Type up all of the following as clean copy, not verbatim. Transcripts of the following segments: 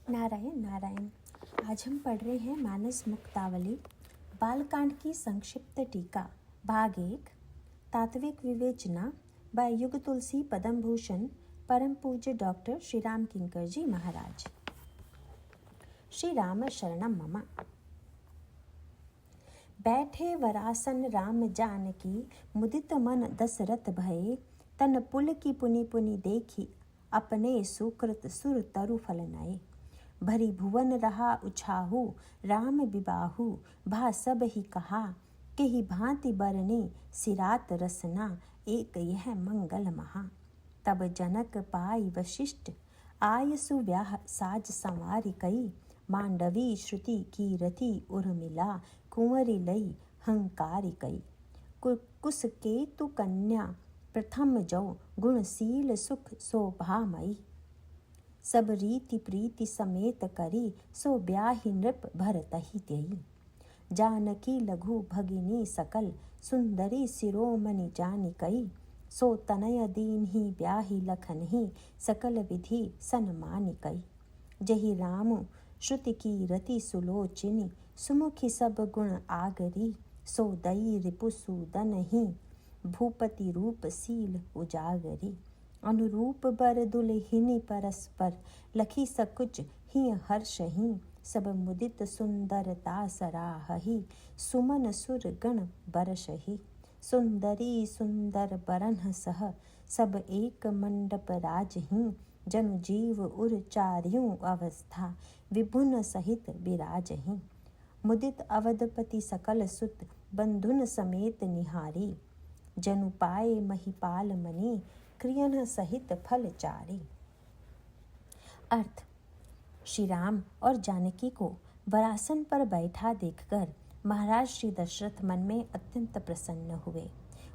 नारायण नारायण। आज हम पढ़ रहे हैं मानस मुक्तावली बालकांड की संक्षिप्त टीका भाग 1 तात्विक विवेचना बाय युग तुलसी पद्म भूषण परम पूज्य डॉक्टर श्री राम किंकर जी महाराज। श्री राम शरणम मम। बैठे वरासन राम जानकी मुदित मन दशरथ भये, तन पुल की पुनि पुनि देखी अपने सुकृत सुर तरु फल नये। भरी भुवन रहा उछाहू राम बिबाहू, भा सब ही कहा के ही भांति बरने सिरात रसना, एक यह मंगल महा। तब जनक पाई वशिष्ठ आय सुव्याह साज संवारी कई, मांडवी श्रुति कीरति उर्मिला कुंवरी लई हंकारी कई। कुस केतु कन्या प्रथम जौ, गुणशील सुख शोभामयी। सब रीति प्रीति समेत करी, सो ब्याहि नृप भरतहि त्यई। जानकी लघु भगिनी सकल, सुंदरी शिरोमणि जानिकई। सो तनय दीन ही ब्याहि लखन ही, सकल विधि सन्मानिकई। जहि राम श्रुति की रति सुलोचिनी, सुमुखी सब गुण आगरी। सो दई रिपु सूदन ही, भूपति रूप सील उजागरी। अनुरूप बर दुलहिनी परस्पर, लखी सकुच ही हर्ष ही। सब मुदित सुंदरता सराहही, सुमन सुर गण बरसही। सुंदरी सुंदर बरन सह, सब एक मंडप राजही। जनु जीव उर चार्यों अवस्था, विभुन सहित विराजही। मुदित अवधपति सकल सुत, बंधुन समेत निहारी। जनु पाए महिपाल मनी, क्रियन सहित फल चारी। अर्थ: श्री राम और जानकी को वरासन पर बैठा देखकर महाराज श्री दशरथ मन में अत्यंत प्रसन्न हुए।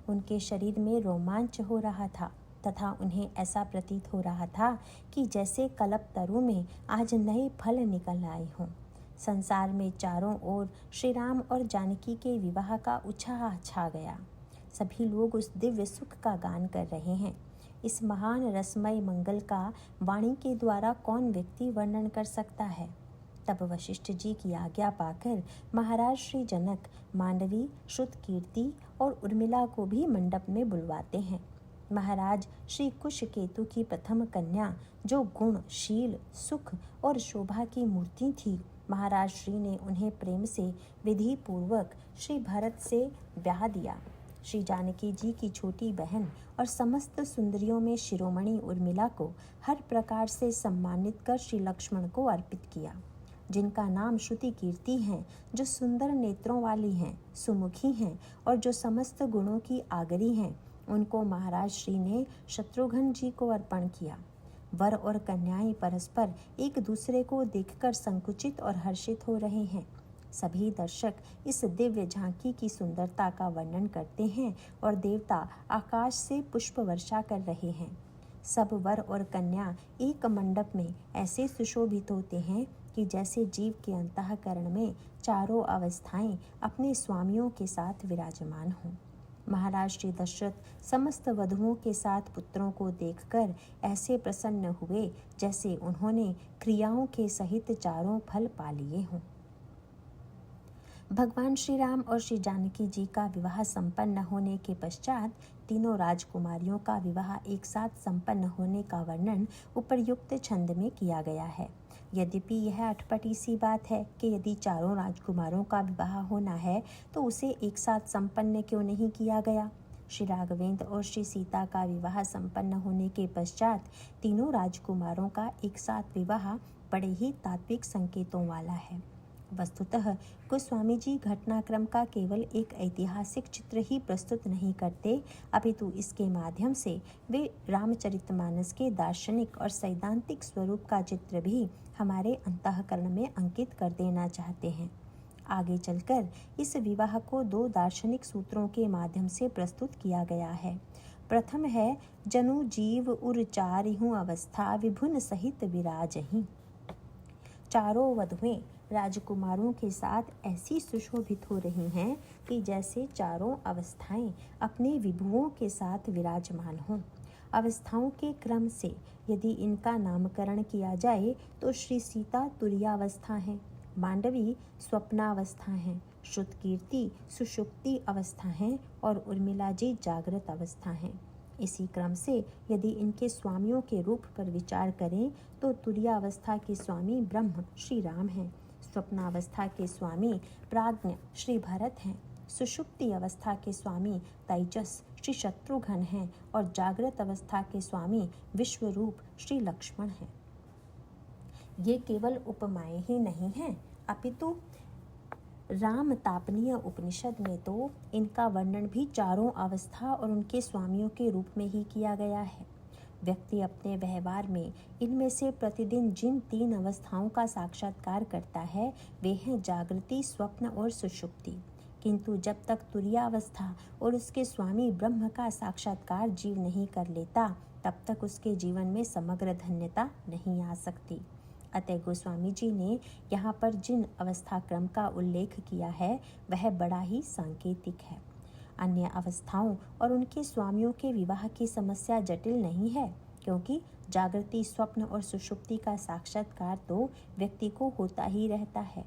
उनके शरीर में रोमांच हो रहा था तथा उन्हें ऐसा प्रतीत हो रहा था कि जैसे कल्प तरु में आज नए फल निकल आए हों। संसार में चारों ओर श्री राम और जानकी के विवाह का उत्साह छा गया। सभी लोग उस दिव्य सुख का गान कर रहे हैं। इस महान रसमय मंगल का वाणी के द्वारा कौन व्यक्ति वर्णन कर सकता है। तब वशिष्ठ जी की आज्ञा पाकर महाराज श्री जनक मांडवी, श्रुत कीर्ति और उर्मिला को भी मंडप में बुलवाते हैं। महाराज श्री कुश केतु की प्रथम कन्या, जो गुण, शील, सुख और शोभा की मूर्ति थी, महाराज श्री ने उन्हें प्रेम से विधि पूर्वक श्री भरत से ब्याह दिया। श्री जानकी जी की छोटी बहन और समस्त सुंदरियों में शिरोमणि उर्मिला को हर प्रकार से सम्मानित कर श्री लक्ष्मण को अर्पित किया, जिनका नाम श्रुति कीर्ति है, जो सुंदर नेत्रों वाली हैं, सुमुखी हैं और जो समस्त गुणों की आगरी हैं। उनको महाराज श्री ने शत्रुघ्न जी को अर्पण किया। वर और कन्याएं परस्पर एक दूसरे को देखकर संकुचित और हर्षित हो रहे हैं। सभी दर्शक इस दिव्य झांकी की सुंदरता का वर्णन करते हैं और देवता आकाश से पुष्प वर्षा कर रहे हैं। सब वर और कन्या एक मंडप में ऐसे सुशोभित होते हैं कि जैसे जीव के अंतःकरण में चारों अवस्थाएं अपने स्वामियों के साथ विराजमान हों। महाराज श्री दशरथ समस्त वधुओं के साथ पुत्रों को देखकर ऐसे प्रसन्न हुए जैसे उन्होंने क्रियाओं के सहित चारों फल पा लिए हों। भगवान श्री राम और श्री जानकी जी का विवाह संपन्न होने के पश्चात तीनों राजकुमारियों का विवाह एक साथ संपन्न होने का वर्णन उपर्युक्त छंद में किया गया है। यद्यपि यह अटपटी सी बात है कि यदि चारों राजकुमारों का विवाह होना है तो उसे एक साथ संपन्न क्यों नहीं किया गया। श्री राघवेंद्र और श्री सीता का विवाह संपन्न होने के पश्चात तीनों राजकुमारों का एक साथ विवाह बड़े ही तात्विक संकेतों वाला है। वस्तुतः गोस्वामी जी घटनाक्रम का केवल एक ऐतिहासिक चित्र ही प्रस्तुत नहीं करते, अपितु इसके माध्यम से वे रामचरितमानस के दार्शनिक और सैद्धांतिक स्वरूप का चित्र भी हमारे अंतःकरण में अंकित कर देना चाहते हैं। आगे चलकर इस विवाह को दो दार्शनिक सूत्रों के माध्यम से प्रस्तुत किया गया है। प्रथम है जनु जीव उर चारिहु अवस्था, विभुन सहित विराजहि। चारों वधुएं राजकुमारों के साथ ऐसी सुशोभित हो रही हैं कि जैसे चारों अवस्थाएं अपने विभुओं के साथ विराजमान हों। अवस्थाओं के क्रम से यदि इनका नामकरण किया जाए तो श्री सीता तुरीयावस्था है, मांडवी स्वप्नावस्था है, श्रुतकीर्ति सुषुप्ति अवस्था है और उर्मिला जी जागृत अवस्था है। इसी क्रम से यदि इनके स्वामियों के रूप पर विचार करें तो तुरीयावस्था के स्वामी ब्रह्म श्री राम हैं, स्वप्नावस्था के स्वामी प्राज्ञ श्री भरत हैं, सुषुप्ति अवस्था के स्वामी तेजस श्री शत्रुघ्न हैं और जागृत अवस्था के स्वामी विश्वरूप श्री लक्ष्मण हैं। ये केवल उपमाएं ही नहीं हैं, अपितु राम तापनीय उपनिषद में तो इनका वर्णन भी चारों अवस्था और उनके स्वामियों के रूप में ही किया गया है। व्यक्ति अपने व्यवहार में इनमें से प्रतिदिन जिन 3 अवस्थाओं का साक्षात्कार करता है वे हैं जागृति, स्वप्न और सुषुप्ति। किंतु जब तक तुरीयावस्था और उसके स्वामी ब्रह्म का साक्षात्कार जीव नहीं कर लेता तब तक उसके जीवन में समग्र धन्यता नहीं आ सकती। अतः गोस्वामी जी ने यहाँ पर जिन अवस्था क्रम का उल्लेख किया है वह बड़ा ही सांकेतिक है। अन्य अवस्थाओं और उनके स्वामियों के विवाह की समस्या जटिल नहीं है, क्योंकि जागृति, स्वप्न और सुषुप्ति का साक्षात्कार तो व्यक्ति को होता ही रहता है,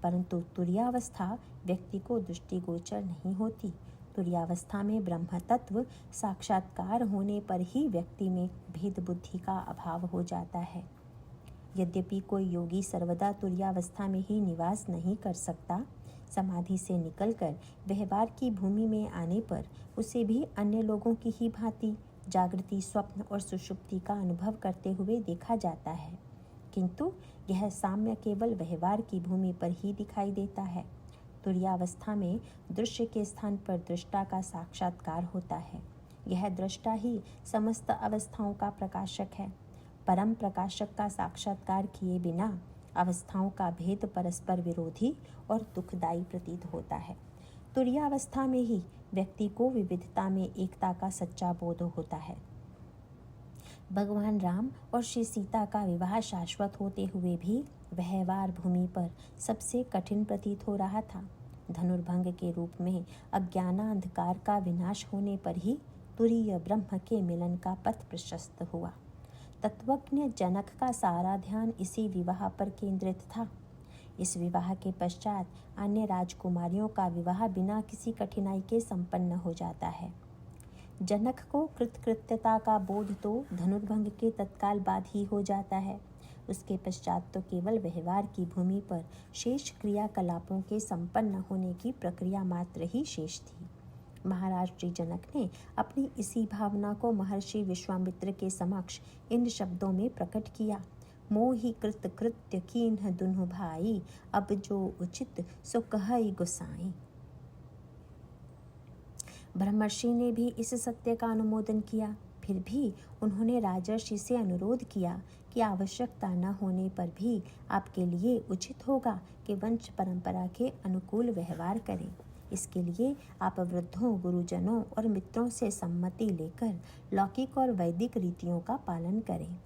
परंतु तुरीयावस्था व्यक्ति को दृष्टिगोचर नहीं होती। तुरीयावस्था में ब्रह्म तत्व साक्षात्कार होने पर ही व्यक्ति में भेद बुद्धि का अभाव हो जाता है। यद्यपि कोई योगी सर्वदा तुरीयावस्था में ही निवास नहीं कर सकता, समाधि से निकलकर व्यवहार की भूमि में आने पर उसे भी अन्य लोगों की ही भांति जागृति, स्वप्न और सुषुप्ति का अनुभव करते हुए देखा जाता है, किंतु यह साम्य केवल व्यवहार की भूमि पर ही दिखाई देता है। तुरीयावस्था में दृश्य के स्थान पर दृष्टा का साक्षात्कार होता है। यह दृष्टा ही समस्त अवस्थाओं का प्रकाशक है। परम प्रकाशक का साक्षात्कार किए बिना अवस्थाओं का भेद परस्पर विरोधी और दुखदायी प्रतीत होता है। तुरीयावस्था में ही व्यक्ति को विविधता में एकता का सच्चा बोध होता है। भगवान राम और श्री सीता का विवाह शाश्वत होते हुए भी व्यवहार भूमि पर सबसे कठिन प्रतीत हो रहा था। धनुर्भंग के रूप में अज्ञानांधकार का विनाश होने पर ही तुरीय ब्रह्म के मिलन का पथ प्रशस्त हुआ। तत्वज्ञ जनक का सारा ध्यान इसी विवाह पर केंद्रित था। इस विवाह के पश्चात अन्य राजकुमारियों का विवाह बिना किसी कठिनाई के संपन्न हो जाता है। जनक को कृतकृत्यता का बोध तो धनुर्भंग के तत्काल बाद ही हो जाता है। उसके पश्चात तो केवल व्यवहार की भूमि पर शेष क्रियाकलापों के संपन्न होने की प्रक्रिया मात्र ही शेष थी। महाराज श्री जनक ने अपनी इसी भावना को महर्षि विश्वामित्र के समक्ष इन शब्दों में प्रकट किया। मोहि कृत कृत्य कीन्ह दुन्हु भाई, अब जो उचित सो कहई गोसाई। ब्रह्मर्षि ने भी इस सत्य का अनुमोदन किया। फिर भी उन्होंने राजर्षि से अनुरोध किया कि आवश्यकता न होने पर भी आपके लिए उचित होगा कि वंश परंपरा के अनुकूल व्यवहार करें। इसके लिए आप वृद्धों, गुरुजनों और मित्रों से सम्मति लेकर लौकिक और वैदिक रीतियों का पालन करें।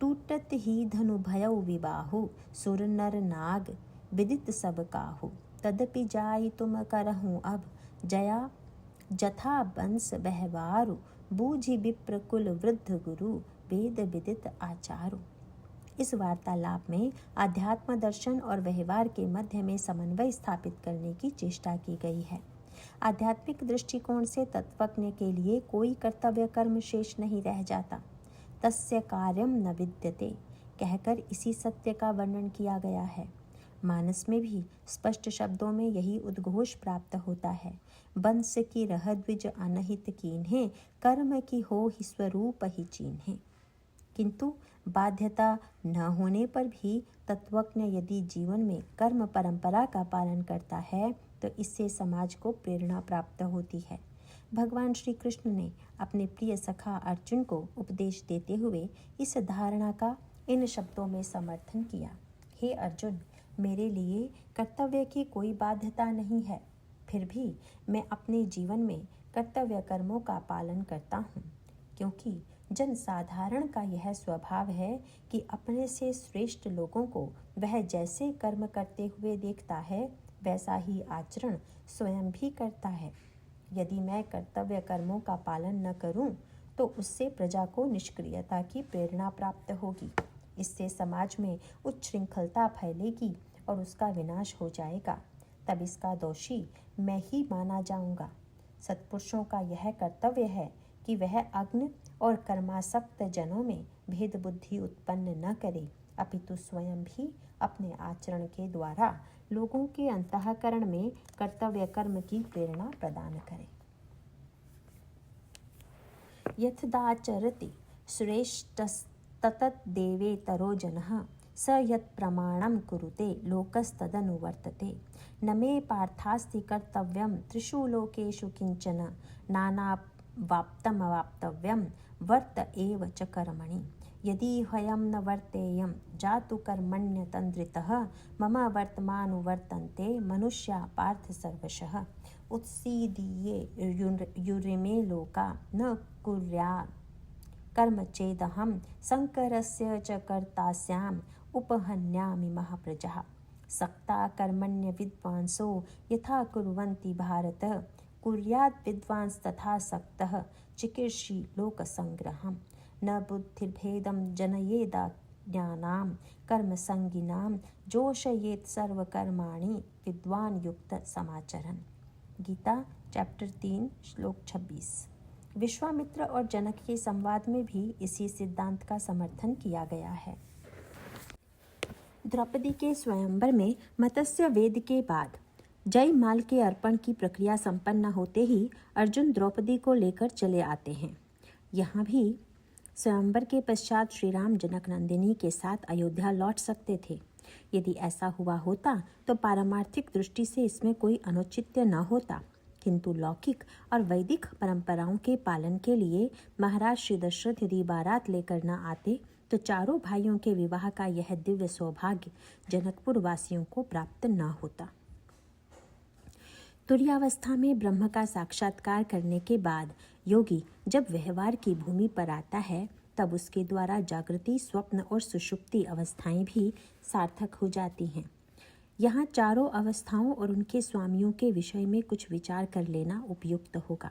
टूटत ही धनु भयउ विबाहु, सुर नर नाग विदित सब काहू। तदपि जाई तुम करहूँ अब, जया जथा बंस बहवारु। बूझि विप्र कुल वृद्ध गुरु, वेद विदित आचारु। इस वार्तालाप में आध्यात्म दर्शन और व्यवहार के मध्य में समन्वय स्थापित करने की चेष्टा की गई है। आध्यात्मिक दृष्टिकोण से तत्वज्ञ के लिए कोई कर्तव्य कर्म शेष नहीं रह जाता। तस्य कार्यम न विद्यते कहकर इसी सत्य का वर्णन किया गया है। मानस में भी स्पष्ट शब्दों में यही उद्घोष प्राप्त होता है। बंस की रह द्विज अनहित कीन्हे, कर्म की हो ही स्वरूप ही चीन्हे। किंतु बाध्यता न होने पर भी तत्वज्ञ यदि जीवन में कर्म परंपरा का पालन करता है तो इससे समाज को प्रेरणा प्राप्त होती है। भगवान श्री कृष्ण ने अपने प्रिय सखा अर्जुन को उपदेश देते हुए इस धारणा का इन शब्दों में समर्थन किया। हे अर्जुन, मेरे लिए कर्तव्य की कोई बाध्यता नहीं है, फिर भी मैं अपने जीवन में कर्तव्य कर्मों का पालन करता हूँ, क्योंकि जन साधारण का यह स्वभाव है कि अपने से श्रेष्ठ लोगों को वह जैसे कर्म करते हुए देखता है वैसा ही आचरण स्वयं भी करता है। यदि मैं कर्तव्य कर्मों का पालन न करूं तो उससे प्रजा को निष्क्रियता की प्रेरणा प्राप्त होगी। इससे समाज में उच्छृंखलता फैलेगी और उसका विनाश हो जाएगा। तब इसका दोषी मैं ही माना जाऊंगा। सत्पुरुषों का यह कर्तव्य है कि वह अग्नि और कर्मासक्त जनों में भेद बुद्धि उत्पन्न न करे, अपितु स्वयं भी अपने आचरण के द्वारा लोगों के अंतःकरण में कर्तव्य कर्म की प्रेरणा प्रदान करे। यथाचरति श्रेष्ठस्ततत् देवेतरो जनः स यत् प्रमाणं कुरुते लोकस्तदनुवर्तते। न मे पार्थास्ति कर्तव्यं त्रिषु लोकेषु किंचन नानावाप्तमवाप्तव्यं वर्त एव च कर्मणि। यदि ह्वयं न वर्तेयं जातु कर्मण्यतन्द्रितः मम वर्तमानुवर्तन्ते मनुष्या पार्थ सर्वशः। उत्सीदीये युरिमे लोका न कुर्यात् कर्म चेदहं शङ्करस्य च कर्तास्याम् उपहन्यामि महाप्रजाः। सक्ता कर्मण्य विद्वांसो यथा कुर्वन्ति भारत कुर्यात् विद्वांस तथा सक्तः चिकीर्षि लोकसंग्रहम्। न बुद्धिर्भेदं जनयेदाज्ञानां कर्मसंगिनां जोषयेत् सर्वकर्माणि विद्वान युक्त समाचरन्। गीता चैप्टर 3 श्लोक 26। विश्वामित्र और जनक के संवाद में भी इसी सिद्धांत का समर्थन किया गया है। द्रौपदी के स्वयंवर में मत्स्य वेद के बाद जय माल के अर्पण की प्रक्रिया संपन्न होते ही अर्जुन द्रौपदी को लेकर चले आते हैं। यहाँ भी स्वयंवर के पश्चात श्री राम जनक नंदिनी के साथ अयोध्या लौट सकते थे। यदि ऐसा हुआ होता तो पारमार्थिक दृष्टि से इसमें कोई अनुचित्य न होता, किंतु लौकिक और वैदिक परंपराओं के पालन के लिए महाराज श्री दशरथ यदि बारात लेकर न आते तो चारों भाइयों के विवाह का यह दिव्य सौभाग्य जनकपुर वासियों को प्राप्त न होता। तुर्यावस्था में ब्रह्म का साक्षात्कार करने के बाद योगी जब व्यवहार की भूमि पर आता है तब उसके द्वारा जागृति, स्वप्न और सुषुप्ति अवस्थाएं भी सार्थक हो जाती हैं। यहाँ चारों अवस्थाओं और उनके स्वामियों के विषय में कुछ विचार कर लेना उपयुक्त होगा।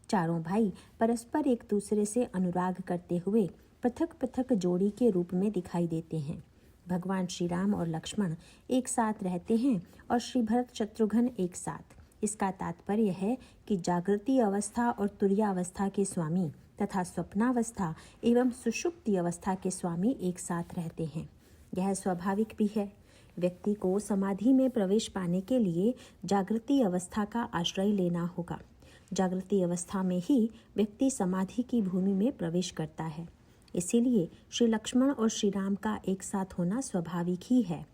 चारों भाई परस्पर एक दूसरे से अनुराग करते हुए पृथक पृथक जोड़ी के रूप में दिखाई देते हैं। भगवान श्री राम और लक्ष्मण एक साथ रहते हैं और श्री भरत शत्रुघ्न एक साथ। इसका तात्पर्य है कि जागृति अवस्था और तुर्यावस्था के स्वामी तथा स्वप्नावस्था एवं सुषुप्ति अवस्था के स्वामी एक साथ रहते हैं। यह स्वाभाविक भी है। व्यक्ति को समाधि में प्रवेश पाने के लिए जागृति अवस्था का आश्रय लेना होगा। जागृति अवस्था में ही व्यक्ति समाधि की भूमि में प्रवेश करता है। इसीलिए श्री लक्ष्मण और श्री राम का एक साथ होना स्वाभाविक ही है।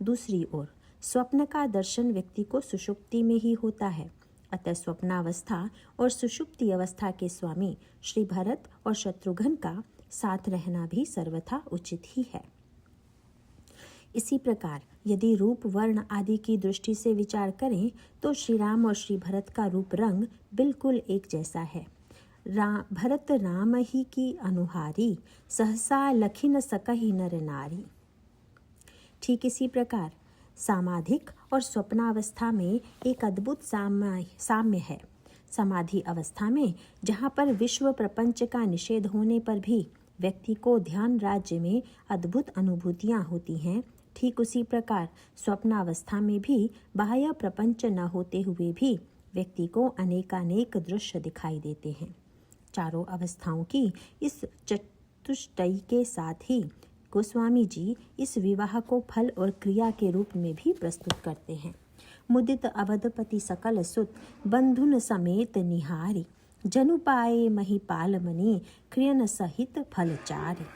दूसरी ओर स्वप्न का दर्शन व्यक्ति को सुषुप्ति में ही होता है। अतः स्वप्नावस्था और सुषुप्ति अवस्था के स्वामी श्री भरत और शत्रुघ्न का साथ रहना भी सर्वथा उचित ही है। इसी प्रकार यदि रूप, वर्ण आदि की दृष्टि से विचार करें तो श्री राम और श्री भरत का रूप रंग बिल्कुल एक जैसा है। भरत राम ही की अनुहारी, सहसा लखी न सकहि नर नारी। ठीक इसी प्रकार सामाधिक और स्वप्नावस्था में एक अद्भुत साम्य है। समाधि अवस्था में जहाँ पर विश्व प्रपंच का निषेध होने पर भी व्यक्ति को ध्यान राज्य में अद्भुत अनुभूतियाँ होती हैं, ठीक उसी प्रकार स्वप्नावस्था में भी बाह्य प्रपंच न होते हुए भी व्यक्ति को अनेकानेक दृश्य दिखाई देते हैं। चारों अवस्थाओं की इस चतुष्टयी के साथ ही गोस्वामी जी इस विवाह को फल और क्रिया के रूप में भी प्रस्तुत करते हैं। मुदित अवधपति सकल सुत बंधुन समेत निहारी जनु पाए महिपाल मणि क्रियन सहित फलचारी।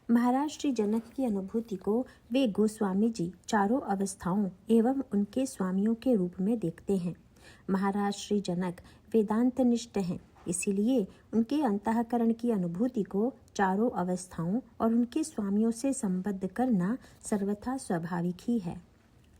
महाराज श्री जनक की अनुभूति को वे गोस्वामी जी चारों अवस्थाओं एवं उनके स्वामियों के रूप में देखते हैं। महाराज श्री जनक वेदांत निष्ठ हैं, इसीलिए उनके अंतःकरण की अनुभूति को चारों अवस्थाओं और उनके स्वामियों से संबद्ध करना सर्वथा स्वाभाविक ही है।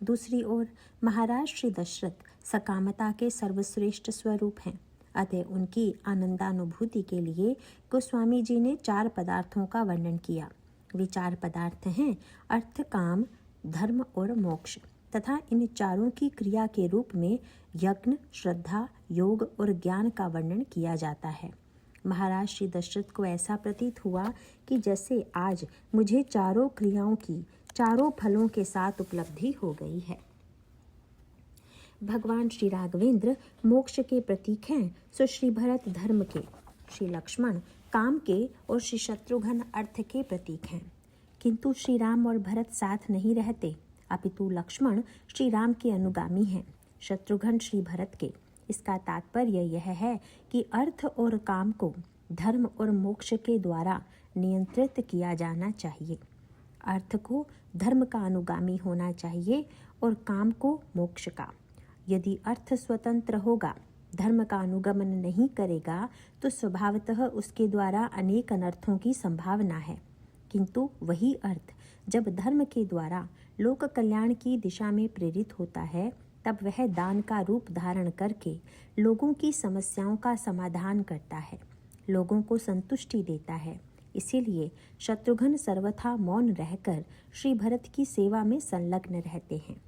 दूसरी ओर महाराज श्री दशरथ सकामता के सर्वश्रेष्ठ स्वरूप हैं। अतः उनकी आनंदानुभूति के लिए गोस्वामी जी ने 4 पदार्थों का वर्णन किया। वे 4 पदार्थ हैं अर्थ, काम, धर्म और मोक्ष। तथा इन चारों की क्रिया के रूप में यज्ञ, श्रद्धा, योग और ज्ञान का वर्णन किया जाता है। महाराज श्री दशरथ को ऐसा प्रतीत हुआ कि जैसे आज मुझे चारों क्रियाओं की चारों फलों के साथ उपलब्धि हो गई है। भगवान श्री राघवेंद्र मोक्ष के प्रतीक हैं, सो श्री भरत धर्म के, श्री लक्ष्मण काम के और श्री शत्रुघ्न अर्थ के प्रतीक हैं। किंतु श्री राम और भरत साथ नहीं रहते, अपितु लक्ष्मण श्री राम के अनुगामी हैं, शत्रुघ्न श्री भरत के। इसका तात्पर्य यह है कि अर्थ और काम को धर्म और मोक्ष के द्वारा नियंत्रित किया जाना चाहिए। अर्थ को धर्म का अनुगामी होना चाहिए और काम को मोक्ष का। यदि अर्थ स्वतंत्र होगा, धर्म का अनुगमन नहीं करेगा, तो स्वभावतः उसके द्वारा अनेक अनर्थों की संभावना है। किंतु वही अर्थ जब धर्म के द्वारा लोक कल्याण की दिशा में प्रेरित होता है, तब वह दान का रूप धारण करके लोगों की समस्याओं का समाधान करता है, लोगों को संतुष्टि देता है। इसीलिए शत्रुघ्न सर्वथा मौन रहकर श्री भरत की सेवा में संलग्न रहते हैं।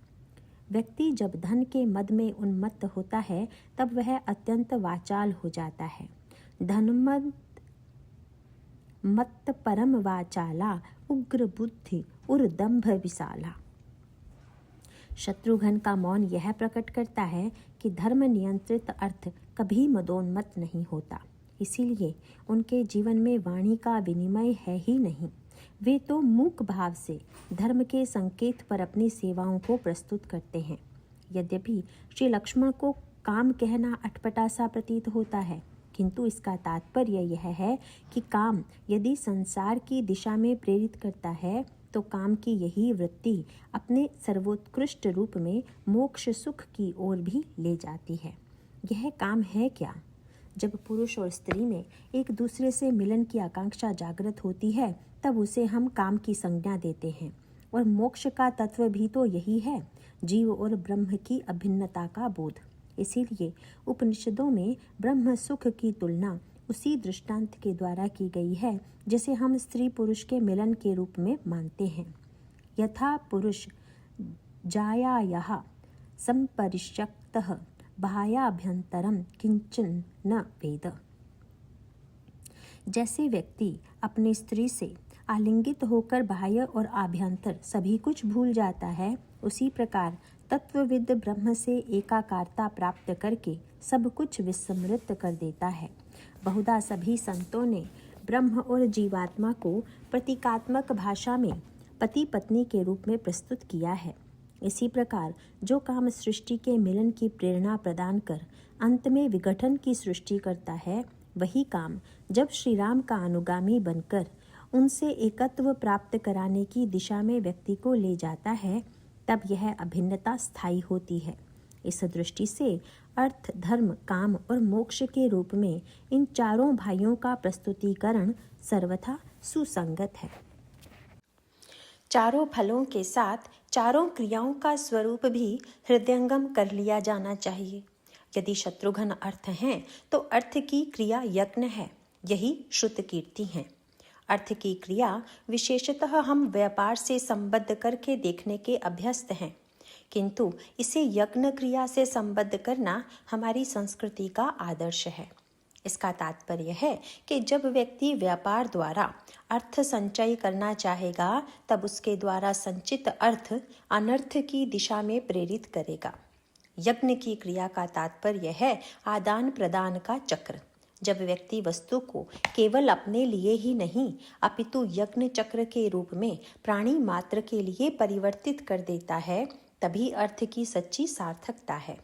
व्यक्ति जब धन के मद में उन्मत्त होता है, तब वह अत्यंत वाचाल हो जाता है। धनमद मत्त परम वाचाला, उग्र बुद्धि उर्दंभ विशाला। शत्रुघ्न का मौन यह प्रकट करता है कि धर्म नियंत्रित अर्थ कभी मदोन्मत्त नहीं होता। इसीलिए उनके जीवन में वाणी का विनिमय है ही नहीं। वे तो मूक भाव से धर्म के संकेत पर अपनी सेवाओं को प्रस्तुत करते हैं। यद्यपि श्री लक्ष्मण को काम कहना अटपटा सा प्रतीत होता है, किंतु इसका तात्पर्य यह है कि काम यदि संसार की दिशा में प्रेरित करता है, तो काम की यही वृत्ति अपने सर्वोत्कृष्ट रूप में मोक्ष सुख की ओर भी ले जाती है। यह काम है क्या? जब पुरुष और स्त्री में एक दूसरे से मिलन की आकांक्षा जागृत होती है, तब उसे हम काम की संज्ञा देते हैं। और मोक्ष का तत्व भी तो यही है, जीव और ब्रह्म की अभिन्नता का बोध। इसीलिए उपनिषदों में ब्रह्म सुख की तुलना उसी दृष्टांत के द्वारा की गई है जिसे हम स्त्री पुरुष के मिलन के रूप में मानते हैं। यथा पुरुष जायायाः संपरिष्यक्तः बाह्याभ्यंतरम किंचन न वेद। जैसे व्यक्ति अपनी स्त्री से आलिंगित होकर बाह्य और आभ्यंतर सभी कुछ भूल जाता है, उसी प्रकार तत्वविद ब्रह्म से एकाकारता प्राप्त करके सब कुछ विस्मृत कर देता है। बहुधा सभी संतों ने ब्रह्म और जीवात्मा को प्रतीकात्मक भाषा में पति पत्नी के रूप में प्रस्तुत किया है। इसी प्रकार जो काम सृष्टि के मिलन की प्रेरणा प्रदान कर अंत में विघटन की सृष्टि करता है, वही काम जब श्री राम का अनुगामी बनकर उनसे एकत्व प्राप्त कराने की दिशा में व्यक्ति को ले जाता है, तब यह अभिन्नता स्थायी होती है। इस दृष्टि से अर्थ, धर्म, काम और मोक्ष के रूप में इन चारों भाइयों का प्रस्तुतिकरण सर्वथा सुसंगत है। चारों फलों के साथ चारों क्रियाओं का स्वरूप भी हृदयंगम कर लिया जाना चाहिए। यदि शत्रुघ्न अर्थ हैं, तो अर्थ की क्रिया यज्ञ है, यही श्रुत कीर्ति है। अर्थ की क्रिया विशेषतः हम व्यापार से संबद्ध करके देखने के अभ्यस्त हैं, किंतु इसे यज्ञ क्रिया से संबद्ध करना हमारी संस्कृति का आदर्श है। इसका तात्पर्य है कि जब व्यक्ति व्यापार द्वारा अर्थ संचय करना चाहेगा, तब उसके द्वारा संचित अर्थ अनर्थ की दिशा में प्रेरित करेगा। यज्ञ की क्रिया का तात्पर्य है आदान प्रदान का चक्र। जब व्यक्ति वस्तु को केवल अपने लिए ही नहीं, अपितु यज्ञ चक्र के रूप में प्राणी मात्र के लिए परिवर्तित कर देता है, तभी अर्थ की सच्ची सार्थकता है।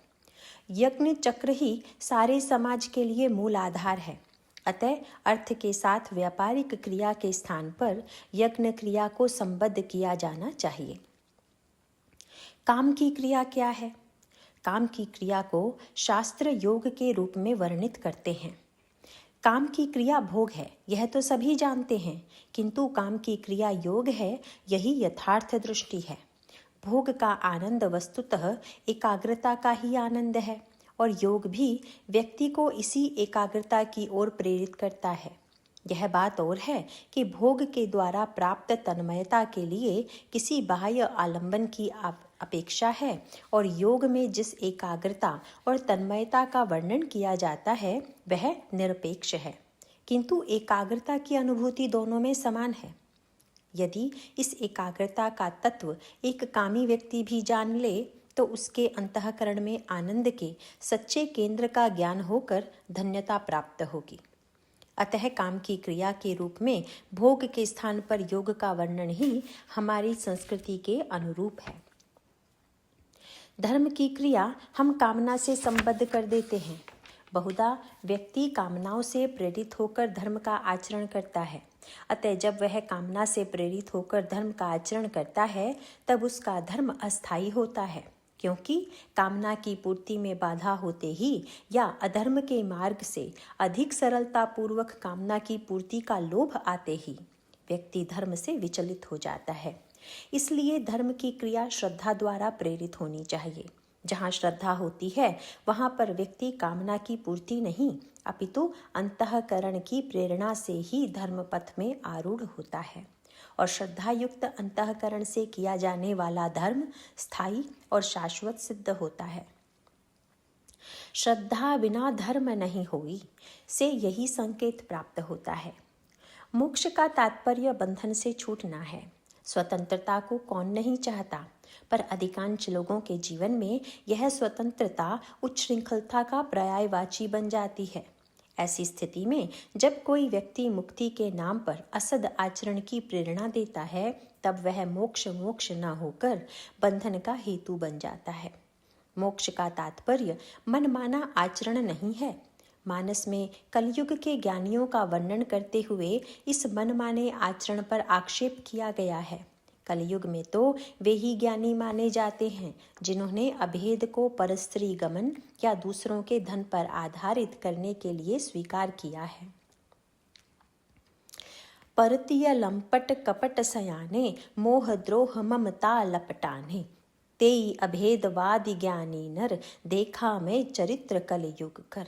यज्ञ चक्र ही सारे समाज के लिए मूल आधार है। अतः अर्थ के साथ व्यापारिक क्रिया के स्थान पर यज्ञ क्रिया को संबद्ध किया जाना चाहिए। काम की क्रिया क्या है? काम की क्रिया को शास्त्र योग के रूप में वर्णित करते हैं। काम की क्रिया भोग है, यह तो सभी जानते हैं, किंतु काम की क्रिया योग है, यही यथार्थ दृष्टि है। भोग का आनंद वस्तुतः एकाग्रता का ही आनंद है, और योग भी व्यक्ति को इसी एकाग्रता की ओर प्रेरित करता है। यह बात और है कि भोग के द्वारा प्राप्त तन्मयता के लिए किसी बाह्य आलंबन की अपेक्षा है, और योग में जिस एकाग्रता और तन्मयता का वर्णन किया जाता है वह निरपेक्ष है, किंतु एकाग्रता की अनुभूति दोनों में समान है। यदि इस एकाग्रता का तत्व एक कामी व्यक्ति भी जान ले तो उसके अंतःकरण में आनंद के सच्चे केंद्र का ज्ञान होकर धन्यता प्राप्त होगी। अतः काम की क्रिया के रूप में भोग के स्थान पर योग का वर्णन ही हमारी संस्कृति के अनुरूप है। धर्म की क्रिया हम कामना से संबद्ध कर देते हैं। बहुधा व्यक्ति कामनाओं से प्रेरित होकर धर्म का आचरण करता है। अतः जब वह कामना से प्रेरित होकर धर्म का आचरण करता है तब उसका धर्म अस्थायी होता है, क्योंकि कामना की पूर्ति में बाधा होते ही या अधर्म के मार्ग से अधिक सरलता पूर्वक कामना की पूर्ति का लोभ आते ही व्यक्ति धर्म से विचलित हो जाता है। इसलिए धर्म की क्रिया श्रद्धा द्वारा प्रेरित होनी चाहिए। जहाँ श्रद्धा होती है वहाँ पर व्यक्ति कामना की पूर्ति नहीं अपितु अंतःकरण की प्रेरणा से ही धर्म पथ में आरूढ़ होता है, और श्रद्धायुक्त अंतःकरण से किया जाने वाला धर्म स्थायी और शाश्वत सिद्ध होता है। श्रद्धा बिना धर्म नहीं होई से यही संकेत प्राप्त होता है। मोक्ष का तात्पर्य बंधन से छूटना है। स्वतंत्रता को कौन नहीं चाहता, पर अधिकांश लोगों के जीवन में यह स्वतंत्रता उच्छृंखलता का पर्यायवाची बन जाती है। ऐसी स्थिति में जब कोई व्यक्ति मुक्ति के नाम पर असद आचरण की प्रेरणा देता है तब वह मोक्ष न होकर बंधन का हेतु बन जाता है। मोक्ष का तात्पर्य मनमाना आचरण नहीं है। मानस में कलयुग के ज्ञानियों का वर्णन करते हुए इस मनमाने आचरण पर आक्षेप किया गया है। कलयुग में तो वे ही ज्ञानी माने जाते हैं जिन्होंने अभेद को परस्त्री गमन या दूसरों के धन पर आधारित करने के लिए स्वीकार किया है। परतीय लंपट कपट सयाने मोह द्रोह ममता लपटाने तेई अभेदवादी ज्ञानी नर देखा में चरित्र कलयुग कर।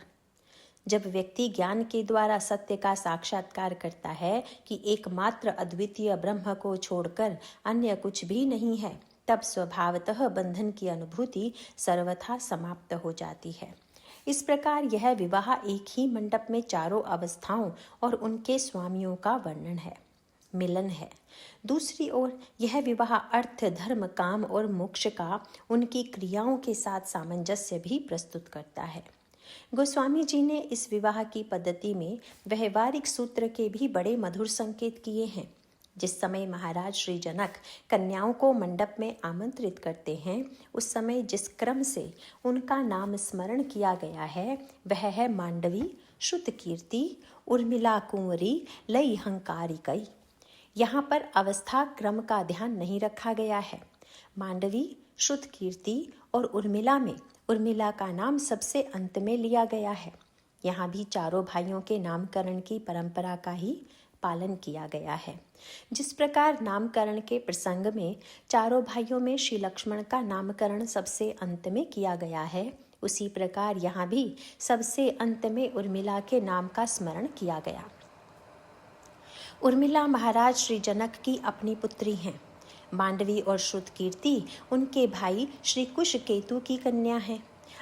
जब व्यक्ति ज्ञान के द्वारा सत्य का साक्षात्कार करता है कि एकमात्र अद्वितीय ब्रह्म को छोड़कर अन्य कुछ भी नहीं है, तब स्वभावतः बंधन की अनुभूति सर्वथा समाप्त हो जाती है। इस प्रकार यह विवाह एक ही मंडप में चारों अवस्थाओं और उनके स्वामियों का वर्णन है, मिलन है। दूसरी ओर यह विवाह अर्थ, धर्म, काम और मोक्ष का उनकी क्रियाओं के साथ सामंजस्य भी प्रस्तुत करता है। गोस्वामी जी ने इस विवाह की पद्धति में व्यवहारिक सूत्र के भी बड़े मधुर संकेत किए हैं। जिस समय महाराज श्री जनक कन्याओं को मंडप में आमंत्रित करते हैं, उस समय जिस क्रम से उनका नाम स्मरण किया गया है वह है मांडवी, श्रुतकीर्ति, उर्मिला, कुंवरी, लई, हंकारिकई। यहाँ पर अवस्था क्रम का ध्यान नहीं रखा गया है। मांडवी, श्रुतकीर्ति और उर्मिला में उर्मिला का नाम सबसे अंत में लिया गया है। यहाँ भी चारों भाइयों के नामकरण की परंपरा का ही पालन किया गया है। जिस प्रकार नामकरण के प्रसंग में चारों भाइयों में श्री लक्ष्मण का नामकरण सबसे अंत में किया गया है, उसी प्रकार यहाँ भी सबसे अंत में उर्मिला के नाम का स्मरण किया गया। उर्मिला महाराज श्री जनक की अपनी पुत्री हैं। मांडवी और श्रुतकीर्ति उनके भाई श्री कुशकेतु की कन्या है।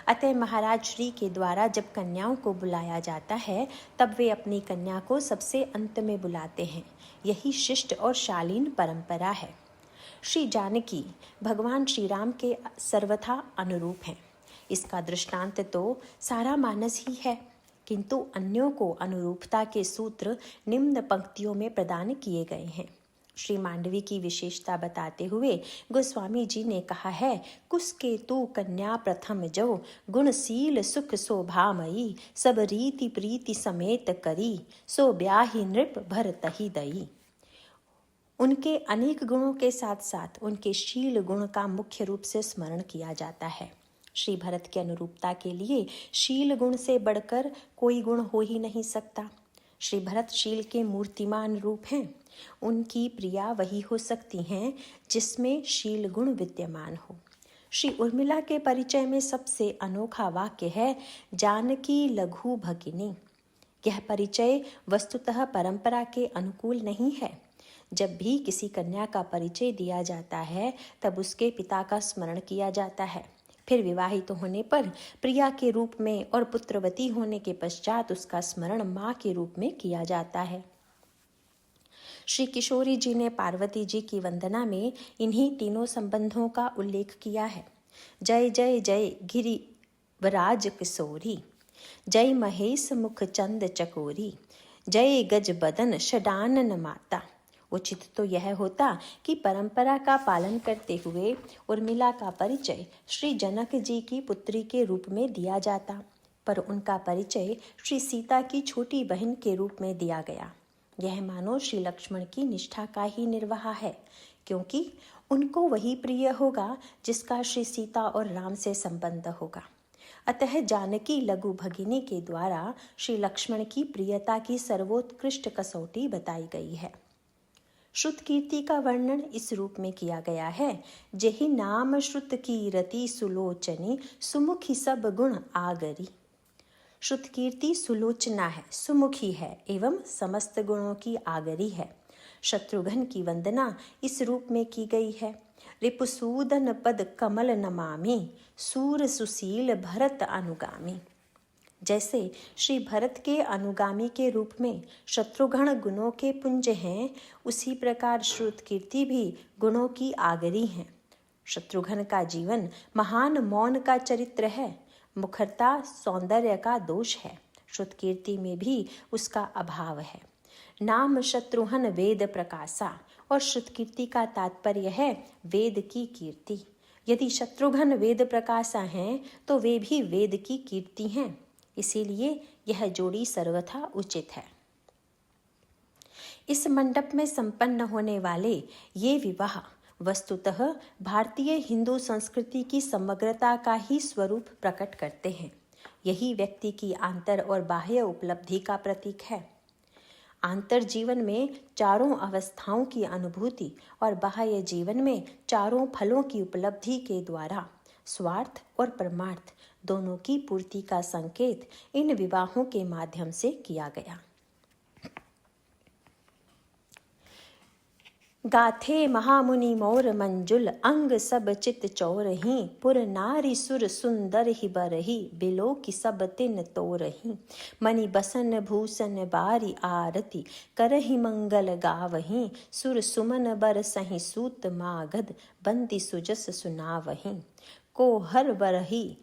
अतः महाराज श्री के द्वारा जब कन्याओं को बुलाया जाता है तब वे अपनी कन्या को सबसे अंत में बुलाते हैं। यही शिष्ट और शालीन परंपरा है। श्री जानकी भगवान श्री राम के सर्वथा अनुरूप हैं। इसका दृष्टांत तो सारा मानस ही है, किंतु अन्यों को अनुरूपता के सूत्र निम्न पंक्तियों में प्रदान किए गए हैं। श्री मांडवी की विशेषता बताते हुए गोस्वामी जी ने कहा है, कुसकेतु कन्या प्रथम जो गुणशील सुख शोभामयी सब रीति प्रीति समेत करी सो ब्याही नृप भरतहि दई। उनके अनेक गुणों के साथ साथ उनके शील गुण का मुख्य रूप से स्मरण किया जाता है। श्री भरत की अनुरूपता के लिए शील गुण से बढ़कर कोई गुण हो ही नहीं सकता। श्री भरत शील के मूर्तिमान रूप हैं। उनकी प्रिया वही हो सकती हैं जिसमें शील गुण विद्यमान हो। श्री उर्मिला के परिचय में सबसे अनोखा वाक्य है, जानकी लघु भगिनी। यह परिचय वस्तुतः परंपरा के अनुकूल नहीं है। जब भी किसी कन्या का परिचय दिया जाता है तब उसके पिता का स्मरण किया जाता है। फिर विवाहित होने पर प्रिया के रूप में और पुत्रवती होने के पश्चात उसका स्मरण माँ के रूप में किया जाता है। श्री किशोरी जी ने पार्वती जी की वंदना में इन्हीं तीनों संबंधों का उल्लेख किया है। जय जय जय गिरिवराज किशोरी, जय महेश मुख चंद चकोरी, जय गज बदन षडानन माता। उचित तो यह होता कि परंपरा का पालन करते हुए उर्मिला का परिचय श्री जनक जी की पुत्री के रूप में दिया जाता, पर उनका परिचय श्री सीता की छोटी बहन के रूप में दिया गया। यह मानो श्री लक्ष्मण की निष्ठा का ही निर्वाह है, क्योंकि उनको वही प्रिय होगा जिसका श्री सीता और राम से संबंध होगा। अतः जानकी लघु भगिनी के द्वारा श्री लक्ष्मण की प्रियता की सर्वोत्कृष्ट कसौटी बताई गई है। श्रुत कीर्ति का वर्णन इस रूप में किया गया है। जेहि नाम श्रुत कीरति सुलोचनी, सुमुखी सब गुण आगरी। श्रुत कीर्ति सुलोचना है, सुमुखी है एवं समस्त गुणों की आगरी है। शत्रुघ्न की वंदना इस रूप में की गई है। रिपुसूदन पद कमल नमामि, सूर सुशील भरत अनुगामी। जैसे श्री भरत के अनुगामी के रूप में शत्रुघ्न गुणों के पुंज हैं, उसी प्रकार श्रुत कीर्ति भी गुणों की आगरी हैं। शत्रुघ्न का जीवन महान मौन का चरित्र है, मुखरता सौंदर्य का दोष है। श्रुत कीर्ति में भी उसका अभाव है। नाम शत्रुघ्न वेद प्रकाशा, और श्रुत कीर्ति का तात्पर्य है वेद की कीर्ति। यदि शत्रुघ्न वेद प्रकाशा हैं तो वे भी वेद की कीर्ति हैं, इसीलिए यह जोड़ी सर्वथा उचित है। इस मंडप में संपन्न होने वाले ये विवाह वस्तुतः भारतीय हिंदू संस्कृति की समग्रता का ही स्वरूप प्रकट करते हैं। यही व्यक्ति की आंतर और बाह्य उपलब्धि का प्रतीक है। आंतर जीवन में चारों अवस्थाओं की अनुभूति और बाह्य जीवन में चारों फलों की उपलब्धि के द्वारा स्वार्थ और परमार्थ दोनों की पूर्ति का संकेत इन विवाहों के माध्यम से किया गया। गाथे महामुनि मोर मंजुल, अंग सब चित चौरही, पुर नारी सुर सुंदर ही बरही, बिलो की सब तिन तोरही। मणि बसन भूषण बारी आरती, करही मंगल गावही, सुर सुमन बर सही सूत मागध, बंदी सुजस सुनावही। को हर बरही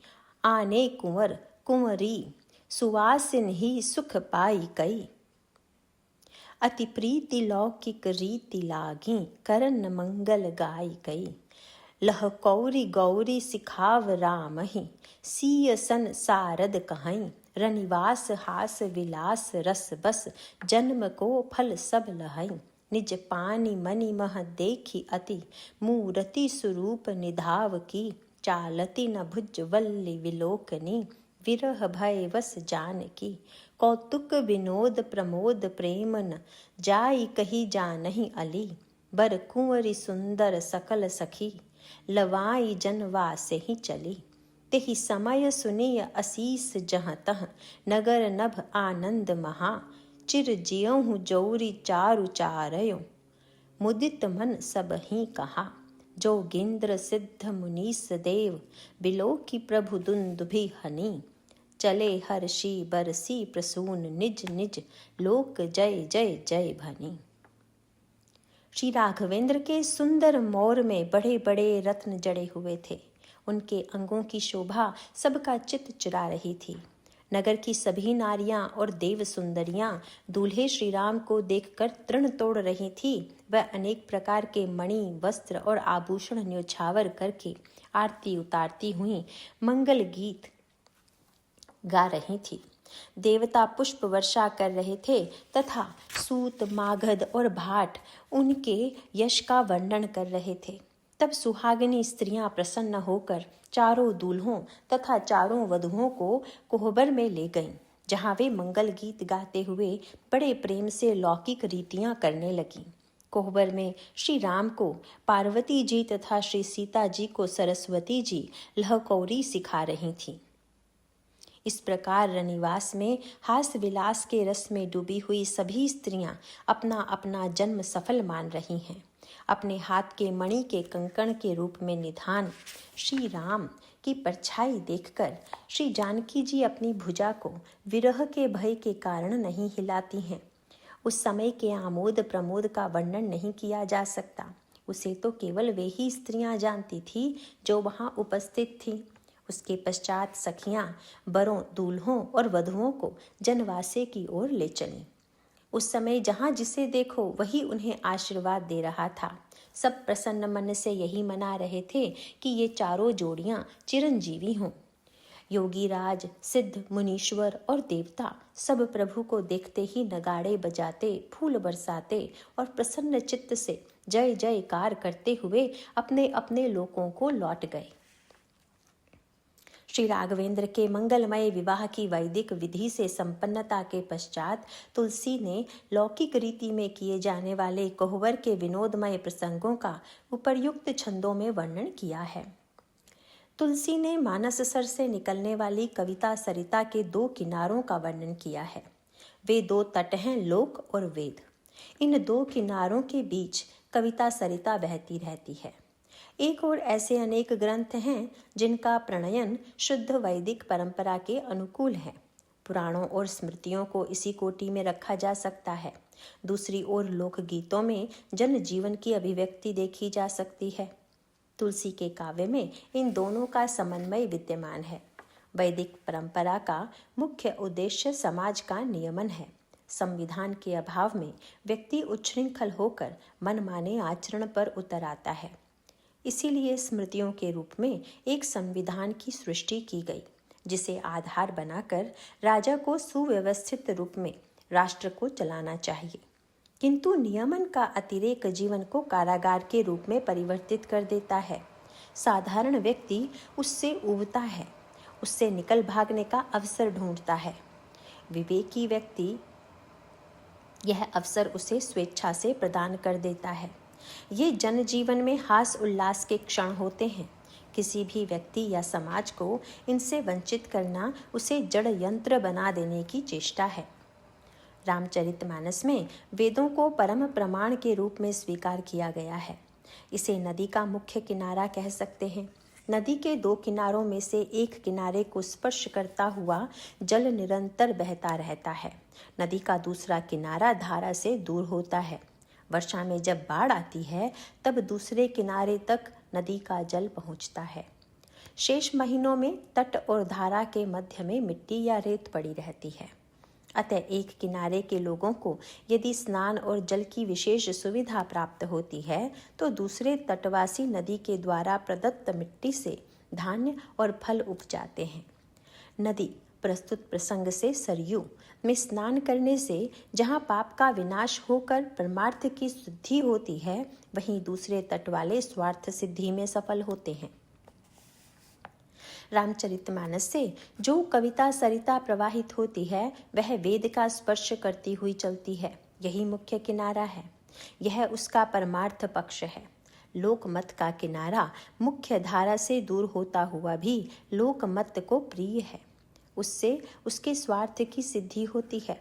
आने कुंवर कुंवरी, सुवासिन ही सुख पाई कई। अति प्रीति लौकिक रीति लागी, करन मंगल गाई गई। लह कौरी गौरी सिखाव राम ही, सीय सन सारद कहीं। रनिवास हास विलास रस बस, जन्म को फल सब लहई। निज पानी मनि मह देखी अति, मूरति स्वरूप निधाव की। चालती न भुज वल्ली विलोकनी, विरह भय वस जानकी। कौतुक विनोद प्रमोद प्रेम न, जाई कही जानहि अली। बर कुंवरी सुंदर सकल सखी, लवाई जनवासे ही चली। तेहि समय सुनिय असीस जहाँ तह, नगर नभ आनंद महा। चिर जियहु जौरी चारु चारयो, मुदित मन सब ही कहा। जोगेंद्र सिद्ध मुनीस देव, बिलो की प्रभु दुंदुभि हनी। चले हर्षि बरसी प्रसून, निज निज लोक जय जय जय भनी। श्री राघवेंद्र के सुंदर मोर में बड़े बड़े रत्न जड़े हुए थे। उनके अंगों की शोभा सबका चित्त चुरा रही थी। नगर की सभी नारियां और देव सुंदरियां दूल्हे श्री राम को देखकर तृण तोड़ रही थी। वह अनेक प्रकार के मणि वस्त्र और आभूषण न्योछावर करके आरती उतारती हुई मंगल गीत गा रही थी। देवता पुष्प वर्षा कर रहे थे तथा सूत मागध और भाट उनके यश का वर्णन कर रहे थे। तब सुहागिनी स्त्रियां प्रसन्न होकर चारों दूल्हों तथा चारों वधुओं को कोहबर में ले गईं, जहां वे मंगल गीत गाते हुए बड़े प्रेम से लौकिक रीतियां करने लगीं। कोहबर में श्री राम को पार्वती जी तथा श्री सीता जी को सरस्वती जी लहकौरी सिखा रही थीं। इस प्रकार रनिवास में हास विलास के रस में डूबी हुई सभी स्त्रियां अपना अपना जन्म सफल मान रही हैं। अपने हाथ के मणि के कंकण के रूप में निधान श्री राम की परछाई देखकर श्री जानकी जी अपनी भुजा को विरह के भय के कारण नहीं हिलाती हैं। उस समय के आमोद प्रमोद का वर्णन नहीं किया जा सकता। उसे तो केवल वे ही स्त्रियां जानती थी जो वहां उपस्थित थीं। उसके पश्चात सखियां बरों, दूल्हों और वधुओं को जनवासे की ओर ले चलीं। उस समय जहाँ जिसे देखो वही उन्हें आशीर्वाद दे रहा था। सब प्रसन्न मन से यही मना रहे थे कि ये चारों जोड़ियां चिरंजीवी हों। योगी राज, सिद्ध, मुनीश्वर और देवता सब प्रभु को देखते ही नगाड़े बजाते, फूल बरसाते और प्रसन्न चित्त से जय जयकार करते हुए अपने अपने लोकों को लौट गए। श्री राघवेंद्र के मंगलमय विवाह की वैदिक विधि से संपन्नता के पश्चात तुलसी ने लौकिक रीति में किए जाने वाले कोहबर के विनोदमय प्रसंगों का उपर्युक्त छंदों में वर्णन किया है। तुलसी ने मानस सर से निकलने वाली कविता सरिता के दो किनारों का वर्णन किया है। वे दो तट हैं, लोक और वेद। इन दो किनारों के बीच कविता सरिता बहती रहती है। एक और ऐसे अनेक ग्रंथ हैं जिनका प्रणयन शुद्ध वैदिक परंपरा के अनुकूल है। पुराणों और स्मृतियों को इसी कोटि में रखा जा सकता है। दूसरी ओर लोकगीतों में जन जीवन की अभिव्यक्ति देखी जा सकती है। तुलसी के काव्य में इन दोनों का समन्वय विद्यमान है। वैदिक परंपरा का मुख्य उद्देश्य समाज का नियमन है। संविधान के अभाव में व्यक्ति उच्छृंखल होकर मनमाने आचरण पर उतर आता है। इसीलिए स्मृतियों के रूप में एक संविधान की सृष्टि की गई, जिसे आधार बनाकर राजा को सुव्यवस्थित रूप में राष्ट्र को चलाना चाहिए। किंतु नियमन का अतिरेक जीवन को कारागार के रूप में परिवर्तित कर देता है। साधारण व्यक्ति उससे उबता है, उससे निकल भागने का अवसर ढूंढता है। विवेकी व्यक्ति यह अवसर उसे स्वेच्छा से प्रदान कर देता है। ये जनजीवन में हास उल्लास के क्षण होते हैं। किसी भी व्यक्ति या समाज को इनसे वंचित करना उसे जड़ यंत्र बना देने की चेष्टा है। रामचरितमानस में वेदों को परम प्रमाण के रूप में स्वीकार किया गया है। इसे नदी का मुख्य किनारा कह सकते हैं। नदी के दो किनारों में से एक किनारे को स्पर्श करता हुआ जल निरंतर बहता रहता है। नदी का दूसरा किनारा धारा से दूर होता है। वर्षा में जब बाढ़ आती है तब दूसरे किनारे तक नदी का जल पहुंचता है। शेष महीनों में तट और धारा के मध्य में मिट्टी या रेत पड़ी रहती है। अतः एक किनारे के लोगों को यदि स्नान और जल की विशेष सुविधा प्राप्त होती है तो दूसरे तटवासी नदी के द्वारा प्रदत्त मिट्टी से धान्य और फल उपजाते हैं। नदी प्रस्तुत प्रसंग से सरयू में स्नान करने से जहाँ पाप का विनाश होकर परमार्थ की सिद्धि होती है, वहीं दूसरे तट वाले स्वार्थ सिद्धि में सफल होते हैं। रामचरितमानस से जो कविता सरिता प्रवाहित होती है वह वेद का स्पर्श करती हुई चलती है। यही मुख्य किनारा है। यह उसका परमार्थ पक्ष है। लोकमत का किनारा मुख्य धारा से दूर होता हुआ भी लोकमत को प्रिय है। उससे उसके स्वार्थ की सिद्धि होती है।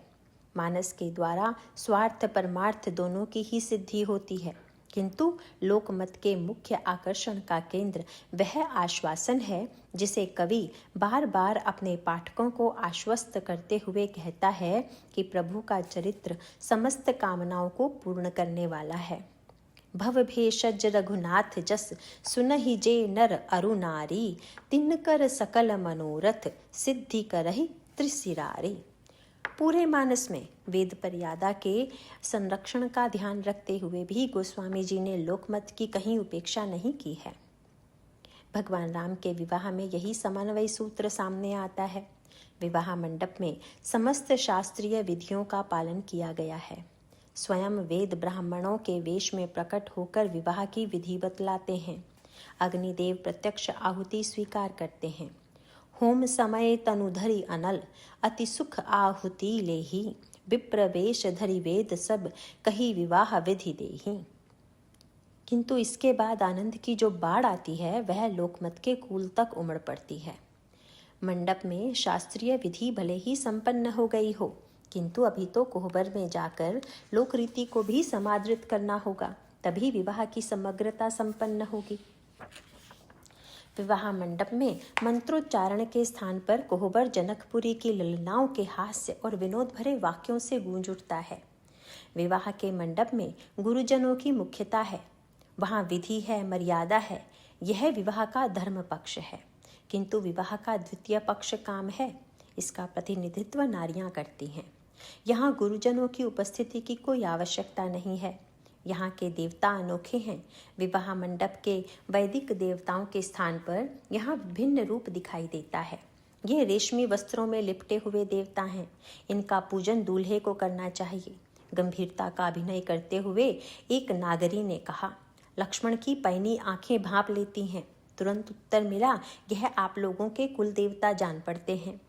मानस के द्वारा स्वार्थ परमार्थ दोनों की ही सिद्धि होती है, किंतु लोकमत के मुख्य आकर्षण का केंद्र वह आश्वासन है जिसे कवि बार बार अपने पाठकों को आश्वस्त करते हुए कहता है कि प्रभु का चरित्र समस्त कामनाओं को पूर्ण करने वाला है। भव भेषज रघुनाथ जस सुनहि जे नर अरु नारी, तिनकर सकल मनोरथ सिद्धि करहि त्रिशिरारी। पूरे मानस में वेद मर्यादा के संरक्षण का ध्यान रखते हुए भी गोस्वामी जी ने लोकमत की कहीं उपेक्षा नहीं की है। भगवान राम के विवाह में यही समन्वय सूत्र सामने आता है। विवाह मंडप में समस्त शास्त्रीय विधियों का पालन किया गया है। स्वयं वेद ब्राह्मणों के वेश में प्रकट होकर विवाह की विधि बतलाते हैं। अग्निदेव प्रत्यक्ष आहुति स्वीकार करते हैं। होम समय तनु धरि अनल, अति सुख आहुति लेहि, विप्रवेश धरि वेद सब कही विवाह विधि देहि। किंतु इसके बाद आनंद की जो बाढ़ आती है वह लोकमत के कूल तक उमड़ पड़ती है। मंडप में शास्त्रीय विधि भले ही संपन्न हो गई हो, किंतु अभी तो कोहबर में जाकर लोक रीति को भी समादृत करना होगा, तभी विवाह की समग्रता संपन्न होगी। विवाह मंडप में मंत्रोच्चारण के स्थान पर कोहबर जनकपुरी की ललनाओं के हास्य और विनोद भरे वाक्यों से गूंज उठता है। विवाह के मंडप में गुरुजनों की मुख्यता है, वहाँ विधि है, मर्यादा है। यह विवाह का धर्म पक्ष है, किंतु विवाह का द्वितीय पक्ष काम है। इसका प्रतिनिधित्व नारियां करती हैं। यहाँ गुरुजनों की उपस्थिति की कोई आवश्यकता नहीं है। यहाँ के देवता अनोखे हैं। विवाह मंडप के वैदिक देवताओं के स्थान पर यहाँ भिन्न रूप दिखाई देता है। ये रेशमी वस्त्रों में लिपटे हुए देवता हैं। इनका पूजन दूल्हे को करना चाहिए। गंभीरता का अभिनय करते हुए एक नागरी ने कहा, लक्ष्मण की पैनी आंखें भांप लेती हैं। तुरंत उत्तर मिला, यह आप लोगों के कुल देवता जान पड़ते हैं।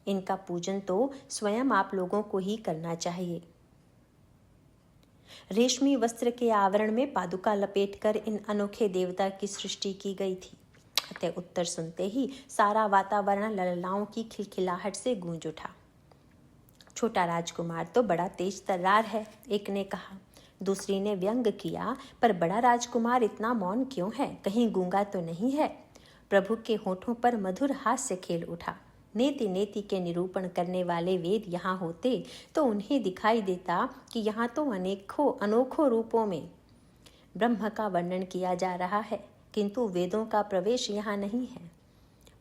इनका पूजन तो स्वयं आप लोगों को ही करना चाहिए। रेशमी वस्त्र के आवरण में पादुका लपेटकर इन अनोखे देवता की सृष्टि की गई थी। अतः उत्तर सुनते ही सारा वातावरण ललनाओं की खिलखिलाहट से गूंज उठा। छोटा राजकुमार तो बड़ा तेज तर्रार है, एक ने कहा। दूसरी ने व्यंग किया, पर बड़ा राजकुमार इतना मौन क्यों है, कहीं गूंगा तो नहीं है। प्रभु के होठों पर मधुर हास्य खेल उठा। नेति नेति के निरूपण करने वाले वेद यहाँ होते तो उन्हें दिखाई देता कि यहाँ तो अनेकों अनोखों रूपों में ब्रह्म का वर्णन किया जा रहा है, किंतु वेदों का प्रवेश यहाँ नहीं है।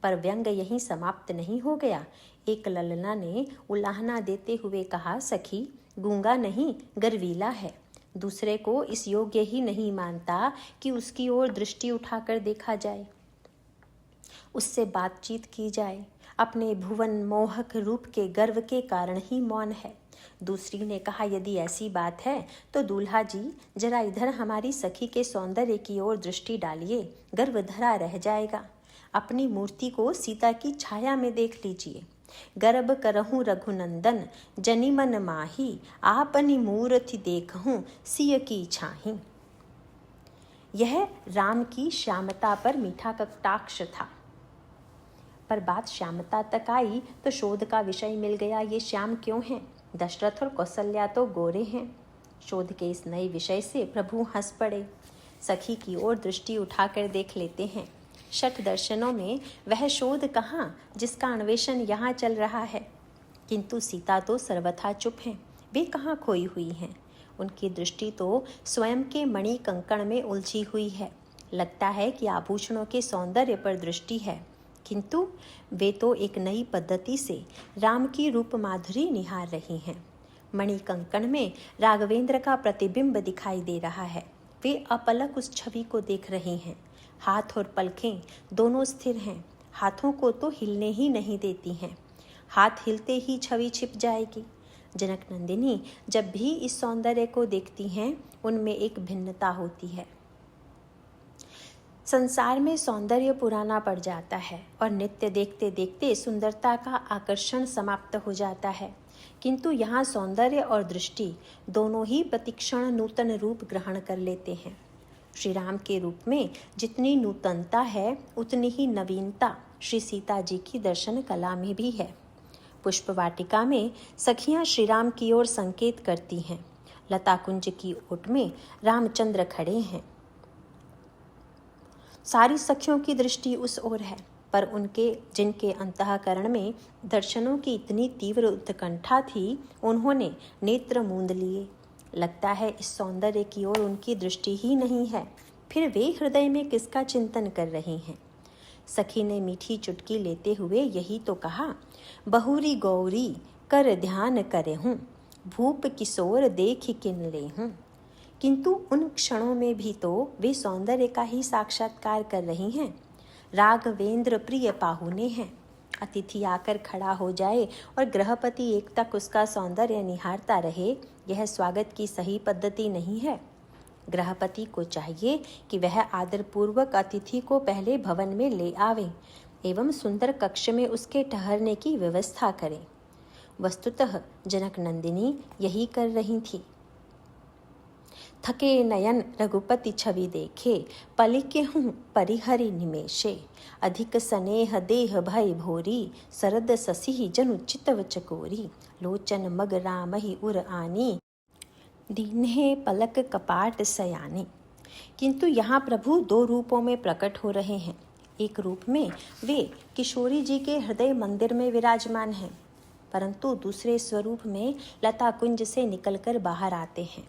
पर व्यंग यहीं समाप्त नहीं हो गया। एक ललना ने उलाहना देते हुए कहा, सखी गूंगा नहीं, गर्वीला है। दूसरे को इस योग्य ही नहीं मानता कि उसकी ओर दृष्टि उठाकर देखा जाए, उससे बातचीत की जाए। अपने भुवन मोहक रूप के गर्व के कारण ही मौन है। दूसरी ने कहा, यदि ऐसी बात है तो दूल्हा जी जरा इधर हमारी सखी के सौंदर्य की ओर दृष्टि डालिए, गर्व धरा रह जाएगा। अपनी मूर्ति को सीता की छाया में देख लीजिए। गर्भ करहूँ रघुनंदन, जनि मन माही, आपनी मूर्ति देखहूँ सिय की छाही। यह राम की श्यामता पर मीठा कटाक्ष था। पर बात श्यामता तक आई तो शोध का विषय मिल गया। ये श्याम क्यों हैं? दशरथ और कौशल्या तो गोरे हैं। शोध के इस नए विषय से प्रभु हंस पड़े। सखी की ओर दृष्टि उठाकर देख लेते हैं। षट दर्शनों में वह शोध कहाँ जिसका अन्वेषण यहाँ चल रहा है। किंतु सीता तो सर्वथा चुप हैं। वे कहाँ खोई हुई हैं। उनकी दृष्टि तो स्वयं के मणि कंकण में उलझी हुई है। लगता है कि आभूषणों के सौंदर्य पर दृष्टि है, किंतु वे तो एक नई पद्धति से राम की रूप माधुरी निहार रही हैं। मणि कंकण में राघवेंद्र का प्रतिबिंब दिखाई दे रहा है। वे अपलक उस छवि को देख रही हैं। हाथ और पलकें दोनों स्थिर हैं। हाथों को तो हिलने ही नहीं देती हैं। हाथ हिलते ही छवि छिप जाएगी। जनक नंदिनी जब भी इस सौंदर्य को देखती हैं, उनमें एक भिन्नता होती है। संसार में सौंदर्य पुराना पड़ जाता है और नित्य देखते देखते सुंदरता का आकर्षण समाप्त हो जाता है, किंतु यहाँ सौंदर्य और दृष्टि दोनों ही प्रतिक्षण नूतन रूप ग्रहण कर लेते हैं। श्री राम के रूप में जितनी नूतनता है, उतनी ही नवीनता श्री सीता जी की दर्शन कला में भी है। पुष्प वाटिका में सखियां श्री राम की ओर संकेत करती हैं। लता कुंज की ओट में रामचंद्र खड़े हैं। सारी सखियों की दृष्टि उस ओर है, पर उनके जिनके अंतःकरण में दर्शनों की इतनी तीव्र उत्कंठा थी, उन्होंने नेत्र मूंद लिए। लगता है इस सौंदर्य की ओर उनकी दृष्टि ही नहीं है। फिर वे हृदय में किसका चिंतन कर रही हैं? सखी ने मीठी चुटकी लेते हुए यही तो कहा, बहुरी गौरी कर ध्यान करे हूँ, भूप किशोर देख किन ले हूँ। किंतु उन क्षणों में भी तो वे सौंदर्य का ही साक्षात्कार कर रही हैं। राघवेंद्र प्रिय पाहुने हैं। अतिथि आकर खड़ा हो जाए और गृहपति एक तक उसका सौंदर्य निहारता रहे, यह स्वागत की सही पद्धति नहीं है। गृहपति को चाहिए कि वह आदरपूर्वक अतिथि को पहले भवन में ले आवे एवं सुंदर कक्ष में उसके ठहरने की व्यवस्था करे। वस्तुतः जनक नंदिनी यही कर रही थी। थके नयन रघुपति छवि देखे, पलिके हूँ परिहरि निमेषे। अधिक स्नेह देह भय भोरी, सरद ससी जनु चितव चकोरी। लोचन मग रामहि उर आनी, दीन्हे पलक कपाट सयानी। किंतु यहाँ प्रभु दो रूपों में प्रकट हो रहे हैं। एक रूप में वे किशोरी जी के हृदय मंदिर में विराजमान हैं, परंतु दूसरे स्वरूप में लता कुंज से निकलकर बाहर आते हैं।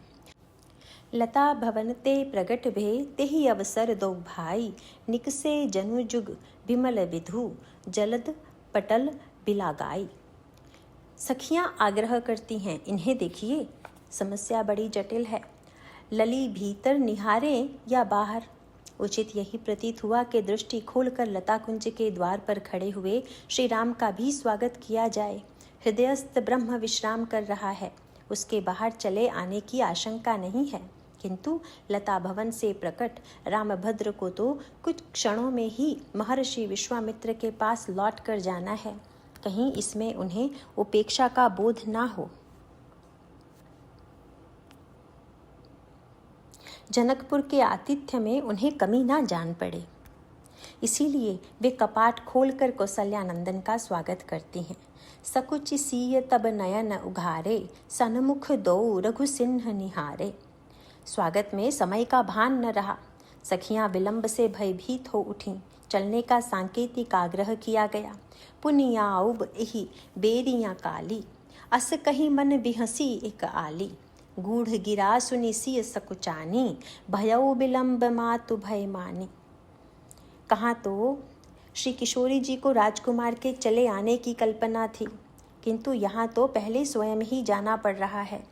लता भवन ते प्रगट भे, तेहि अवसर दो भाई। निकसे जनु जुग विमल विधु, जलद पटल बिलागाई। सखियां आग्रह करती हैं, इन्हें देखिए, समस्या बड़ी जटिल है। लली भीतर निहारे या बाहर। उचित यही प्रतीत हुआ कि दृष्टि खोलकर लता कुंज के द्वार पर खड़े हुए श्री राम का भी स्वागत किया जाए। हृदयस्थ ब्रह्म विश्राम कर रहा है, उसके बाहर चले आने की आशंका नहीं है। किंतु लता भवन से प्रकट रामभद्र को तो कुछ क्षणों में ही महर्षि विश्वामित्र के पास लौट कर जाना है। कहीं इसमें उन्हें उपेक्षा का बोध ना हो। जनकपुर के आतिथ्य में उन्हें कमी ना जान पड़े, इसीलिए वे कपाट खोलकर कौशल्यानंदन का स्वागत करती हैं। सकुच सीय तब नयन उघारे, सन्मुख दो रघु सिंह निहारे। स्वागत में समय का भान न रहा। सखियां विलंब से भयभीत हो उठीं। चलने का सांकेतिक आग्रह किया गया। पुनिया उब एहि बेरियां काली, अस कही मन बिहसी एक आली। गूढ़ गिरा सुनि सिय सकुचानी, भयउ विलंब मातु भय मानी। कहाँ तो श्री किशोरी जी को राजकुमार के चले आने की कल्पना थी, किंतु यहाँ तो पहले स्वयं ही जाना पड़ रहा है।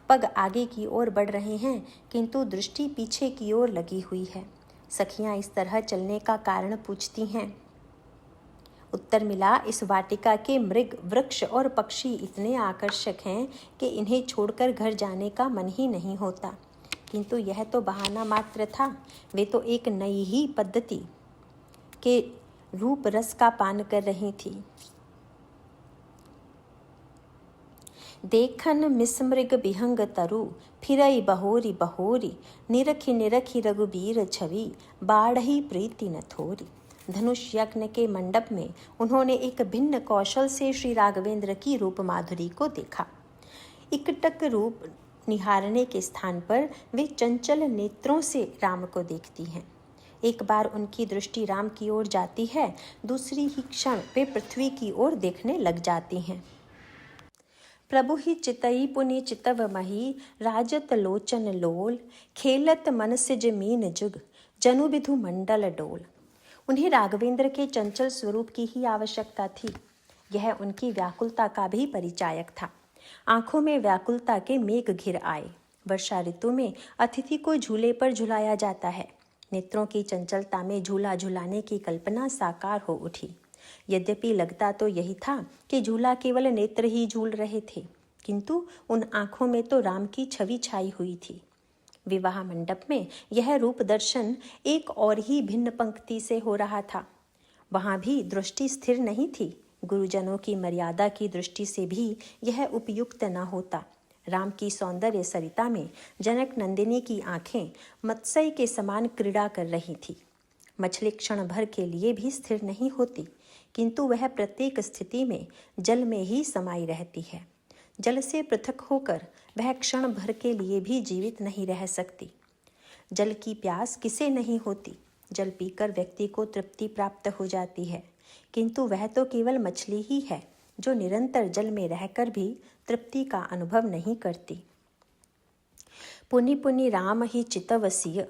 पग आगे की ओर बढ़ रहे हैं, किंतु दृष्टि पीछे की ओर लगी हुई है। सखियां इस तरह चलने का कारण पूछती हैं। उत्तर मिला, इस वाटिका के मृग, वृक्ष और पक्षी इतने आकर्षक हैं कि इन्हें छोड़कर घर जाने का मन ही नहीं होता। किंतु यह तो बहाना मात्र था। वे तो एक नई ही पद्धति के रूप रस का पान कर रही थी। देखन मिसमृग विहंग तरु, फिरई बहोरी बहोरी। निरखी निरखी रघुबीर छवि, बाढ़ही प्रीति न थोरी। धनुष यज्ञ के मंडप में उन्होंने एक भिन्न कौशल से श्री राघवेंद्र की रूप माधुरी को देखा। इकटक रूप निहारने के स्थान पर वे चंचल नेत्रों से राम को देखती हैं। एक बार उनकी दृष्टि राम की ओर जाती है, दूसरी ही क्षण वे पृथ्वी की ओर देखने लग जाती हैं। प्रभु ही चितई पुनि चितव मही, राजत लोचन लोल। खेलत मन सिज मीन जुग, जनु विधु मंडल डोल। उन्हें राघवेंद्र के चंचल स्वरूप की ही आवश्यकता थी। यह उनकी व्याकुलता का भी परिचायक था। आंखों में व्याकुलता के मेघ घिर आए। वर्षा ऋतु में अतिथि को झूले पर झुलाया जाता है। नेत्रों की चंचलता में झूला झुलाने की कल्पना साकार हो उठी। यद्यपि लगता तो यही था कि झूला केवल नेत्र ही झूल रहे थे, किंतु उन आंखों में तो राम की छवि छाई हुई थी। विवाह मंडप में यह रूप दर्शन एक और ही भिन्न पंक्ति से हो रहा था। वहां भी दृष्टि स्थिर नहीं थी। गुरुजनों की मर्यादा की दृष्टि से भी यह उपयुक्त न होता। राम की सौंदर्य सरिता में जनक नंदिनी की आंखें मत्स्य के समान क्रीड़ा कर रही थी। मछली क्षण भर के लिए भी स्थिर नहीं होती, किंतु वह प्रत्येक स्थिति में जल में ही समाई रहती है। जल से पृथक होकर वह क्षण भर के लिए भी जीवित नहीं रह सकती। जल की प्यास किसे नहीं होती। जल पीकर व्यक्ति को तृप्ति प्राप्त हो जाती है, किंतु वह तो केवल मछली ही है जो निरंतर जल में रहकर भी तृप्ति का अनुभव नहीं करती। पुनि पुनि राम ही चितवसिय,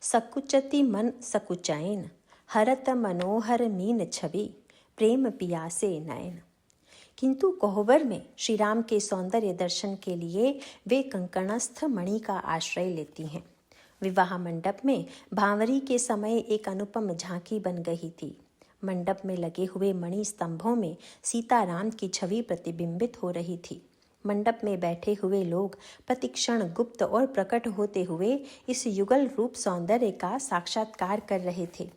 सकुचति मन सकुचैन। हरत मनोहर मीन छवि, प्रेम पियासे नयन। किंतु कोहबर में श्री राम के सौंदर्य दर्शन के लिए वे कंकणस्थ मणि का आश्रय लेती हैं। विवाह मंडप में भांवरी के समय एक अनुपम झांकी बन गई थी। मंडप में लगे हुए मणि स्तंभों में सीताराम की छवि प्रतिबिंबित हो रही थी। मंडप में बैठे हुए लोग प्रतिक्षण गुप्त और प्रकट होते हुए इस युगल रूप सौंदर्य का साक्षात्कार कर रहे थे।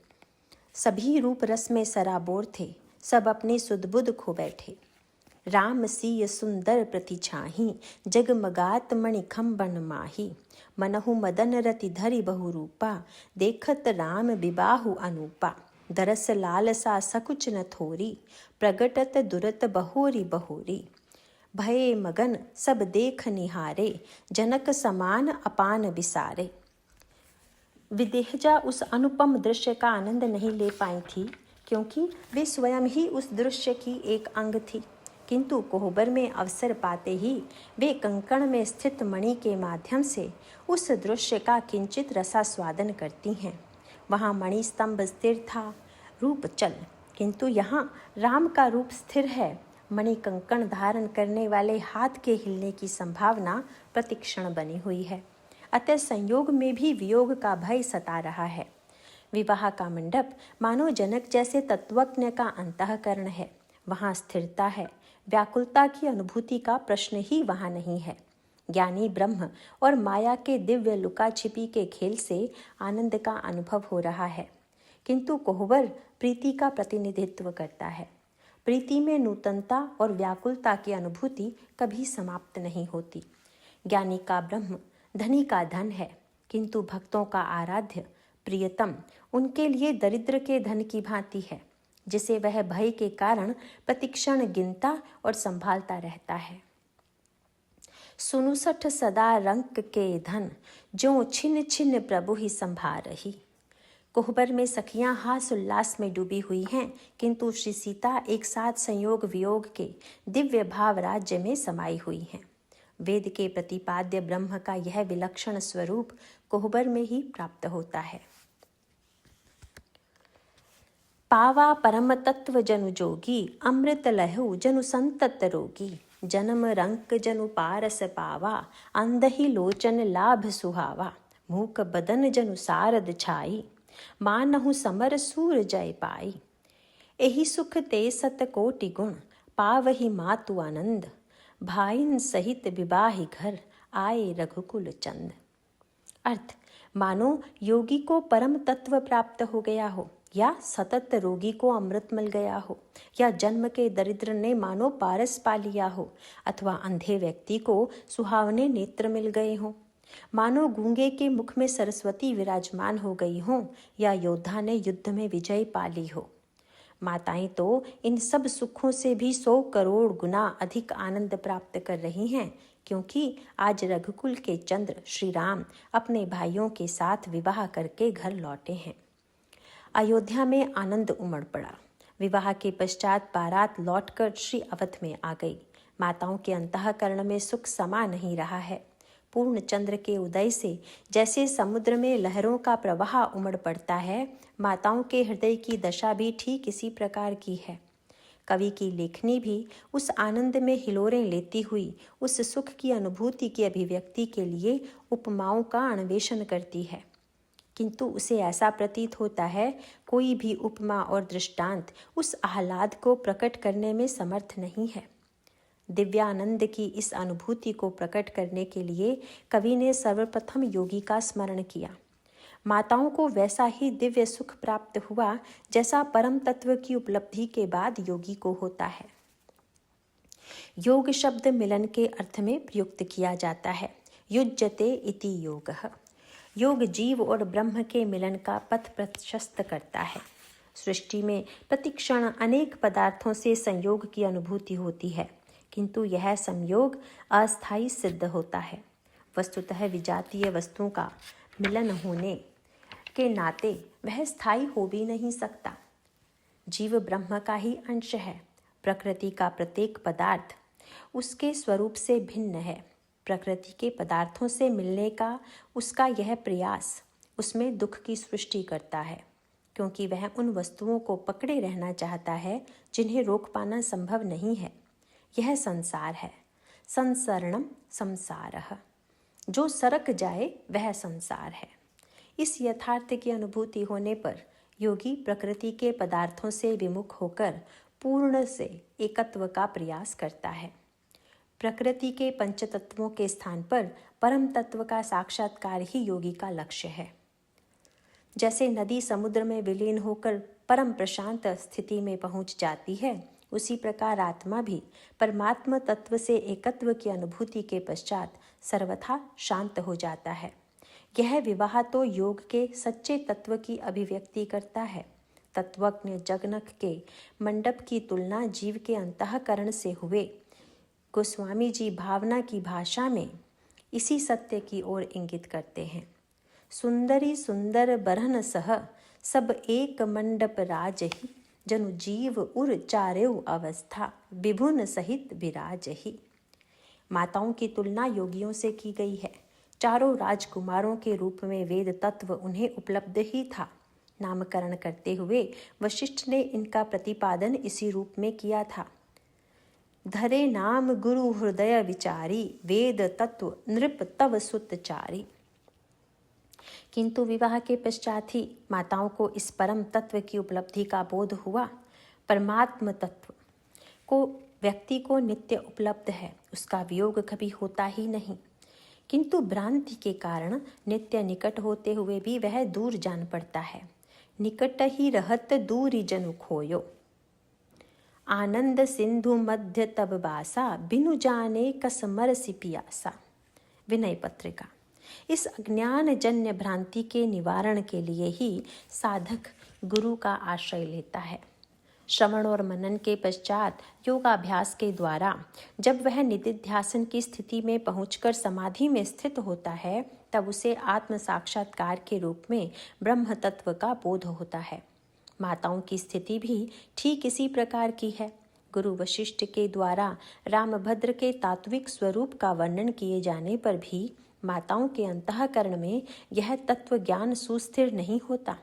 सभी रूप रस में सराबोर थे। सब अपनी सुध बुध खो बैठे। राम सिय सुंदर प्रतिछाही, जगमगात मणिखंबन माही। मनहु मदन रति धरि बहु रूपा, देखत राम बिबाहु अनूपा। दरस लालसा सकुच न थोरी, प्रगटत दुरत बहोरी बहोरी। भये मगन सब देख निहारे, जनक समान अपान बिसारे। विदेहजा उस अनुपम दृश्य का आनंद नहीं ले पाई थी, क्योंकि वे स्वयं ही उस दृश्य की एक अंग थी। किंतु कोहबर में अवसर पाते ही वे कंकण में स्थित मणि के माध्यम से उस दृश्य का किंचित रसास्वादन करती हैं। वहाँ मणि स्तंभ स्थिर था, रूप चल, किंतु यहाँ राम का रूप स्थिर है। मणि कंकण धारण करने वाले हाथ के हिलने की संभावना प्रतिक्षण बनी हुई है। अतः संयोग में भी वियोग का भय सता रहा है। विवाह का मंडप मानो जनक जैसे तत्वज्ञ का अंतःकरण है। वहाँ स्थिरता है, व्याकुलता की अनुभूति का प्रश्न ही वहाँ नहीं है। ज्ञानी ब्रह्म और माया के दिव्य लुका छिपी के खेल से आनंद का अनुभव हो रहा है, किंतु कोहबर प्रीति का प्रतिनिधित्व करता है। प्रीति में नूतनता और व्याकुलता की अनुभूति कभी समाप्त नहीं होती। ज्ञानी का ब्रह्म, धनी का धन है, किंतु भक्तों का आराध्य प्रियतम उनके लिए दरिद्र के धन की भांति है, जिसे वह भय के कारण प्रतिक्षण गिनता और संभालता रहता है। सुनु सठ सदा रंक के धन, जो छिन छिन प्रभु ही संभार रही। कोहबर में सखियां हास उल्लास में डूबी हुई हैं, किंतु श्री सीता एक साथ संयोग वियोग के दिव्य भाव राज्य में समाई हुई हैं। वेद के प्रतिपाद्य ब्रह्म का यह विलक्षण स्वरूप कोहबर में ही प्राप्त होता है। पावा परम तत्व जनु जोगी, अमृत लहु जनु संतत रोगी। जन्म रंक जनु पारस पावा, अंधहि लोचन लाभ सुहावा। मूक बदन जनु सारद छाई, मानहु समर सूर जय पाई। एहि सुख ते सत कोटि गुण, पावहि मातु आनंद। भाइन सहित विवाहि घर, आए रघुकुल चंद। अर्थ, मानो योगी को परम तत्व प्राप्त हो गया हो, या सतत रोगी को अमृत मिल गया हो, या जन्म के दरिद्र ने मानो पारस पा लिया हो, अथवा अंधे व्यक्ति को सुहावने नेत्र मिल गए हों, मानो गूंगे के मुख में सरस्वती विराजमान हो गई हों, या योद्धा ने युद्ध में विजय पा ली हो। माताएं तो इन सब सुखों से भी 100 करोड़ गुना अधिक आनंद प्राप्त कर रही हैं, क्योंकि आज रघुकुल के चंद्र श्री राम अपने भाइयों के साथ विवाह करके घर लौटे हैं। अयोध्या में आनंद उमड़ पड़ा। विवाह के पश्चात बारात लौटकर श्री अवध में आ गई। माताओं के अंतःकरण में सुख समा नहीं रहा है। पूर्ण चंद्र के उदय से जैसे समुद्र में लहरों का प्रवाह उमड़ पड़ता है, माताओं के हृदय की दशा भी ठीक इसी प्रकार की है। कवि की लेखनी भी उस आनंद में हिलोरें लेती हुई उस सुख की अनुभूति की अभिव्यक्ति के लिए उपमाओं का अन्वेषण करती है, किंतु उसे ऐसा प्रतीत होता है कोई भी उपमा और दृष्टांत उस आह्लाद को प्रकट करने में समर्थ नहीं है। दिव्यानंद की इस अनुभूति को प्रकट करने के लिए कवि ने सर्वप्रथम योगी का स्मरण किया। माताओं को वैसा ही दिव्य सुख प्राप्त हुआ जैसा परम तत्व की उपलब्धि के बाद योगी को होता है। योग शब्द मिलन के अर्थ में प्रयुक्त किया जाता है। युज्यते इति योगः। योग जीव और ब्रह्म के मिलन का पथ प्रशस्त करता है। सृष्टि में प्रतिक्षण अनेक पदार्थों से संयोग की अनुभूति होती है, किंतु यह संयोग अस्थायी सिद्ध होता है। वस्तुतः विजातीय वस्तुओं का मिलन होने के नाते वह स्थायी हो भी नहीं सकता। जीव ब्रह्म का ही अंश है। प्रकृति का प्रत्येक पदार्थ उसके स्वरूप से भिन्न है। प्रकृति के पदार्थों से मिलने का उसका यह प्रयास उसमें दुख की सृष्टि करता है, क्योंकि वह उन वस्तुओं को पकड़े रहना चाहता है जिन्हें रोक पाना संभव नहीं है। यह संसार है। संसरणम संसारः। जो सरक जाए वह संसार है। इस यथार्थ की अनुभूति होने पर योगी प्रकृति के पदार्थों से विमुख होकर पूर्ण से एकत्व का प्रयास करता है। प्रकृति के पंचतत्वों के स्थान पर परम तत्व का साक्षात्कार ही योगी का लक्ष्य है। जैसे नदी समुद्र में विलीन होकर परम प्रशांत स्थिति में पहुंच जाती है, उसी प्रकार आत्मा भी परमात्मा तत्व से एकत्व की अनुभूति के पश्चात सर्वथा शांत हो जाता है। यह विवाह तो योग के सच्चे तत्व की अभिव्यक्ति करता है। तत्वज्ञ जगन्नाथ के मंडप की तुलना जीव के अंतःकरण से हुए गोस्वामी जी भावना की भाषा में इसी सत्य की ओर इंगित करते हैं। सुंदरी सुंदर बरहन सह सब एक मंडप राज ही, जनु जीव उर चारेव अवस्था विभुन सहित विराज ही। माताओं की तुलना योगियों से की गई है। चारों राजकुमारों के रूप में वेद तत्व उन्हें उपलब्ध ही था। नामकरण करते हुए वशिष्ठ ने इनका प्रतिपादन इसी रूप में किया था। धरे नाम गुरु हृदय विचारी, वेद तत्व नृप तव सुतचारी। किंतु विवाह के पश्चात ही माताओं को इस परम तत्व की उपलब्धि का बोध हुआ। परमात्म तत्व को व्यक्ति को नित्य उपलब्ध है, उसका वियोग कभी होता ही नहीं। किंतु भ्रांति के कारण नित्य निकट होते हुए भी वह दूर जान पड़ता है। निकट ही रहत दूरी जनु खोयो, आनंद सिंधु मध्य तब बासा, बिनु जाने कसमर सी पियासा। विनय पत्रिका। इस अज्ञान जन्य भ्रांति के निवारण के लिए ही साधक गुरु का आश्रय लेता है। श्रवण और मनन के पश्चात योगाभ्यास के द्वारा जब वह निदिध्यासन की स्थिति में पहुंचकर समाधि में स्थित होता है, तब उसे आत्म साक्षात्कार के रूप में ब्रह्म तत्व का बोध होता है। माताओं की स्थिति भी ठीक इसी प्रकार की है। गुरु वशिष्ठ के द्वारा रामभद्र के तात्विक स्वरूप का वर्णन किए जाने पर भी माताओं के अंतःकरण में यह तत्व ज्ञान सुस्थिर नहीं होता।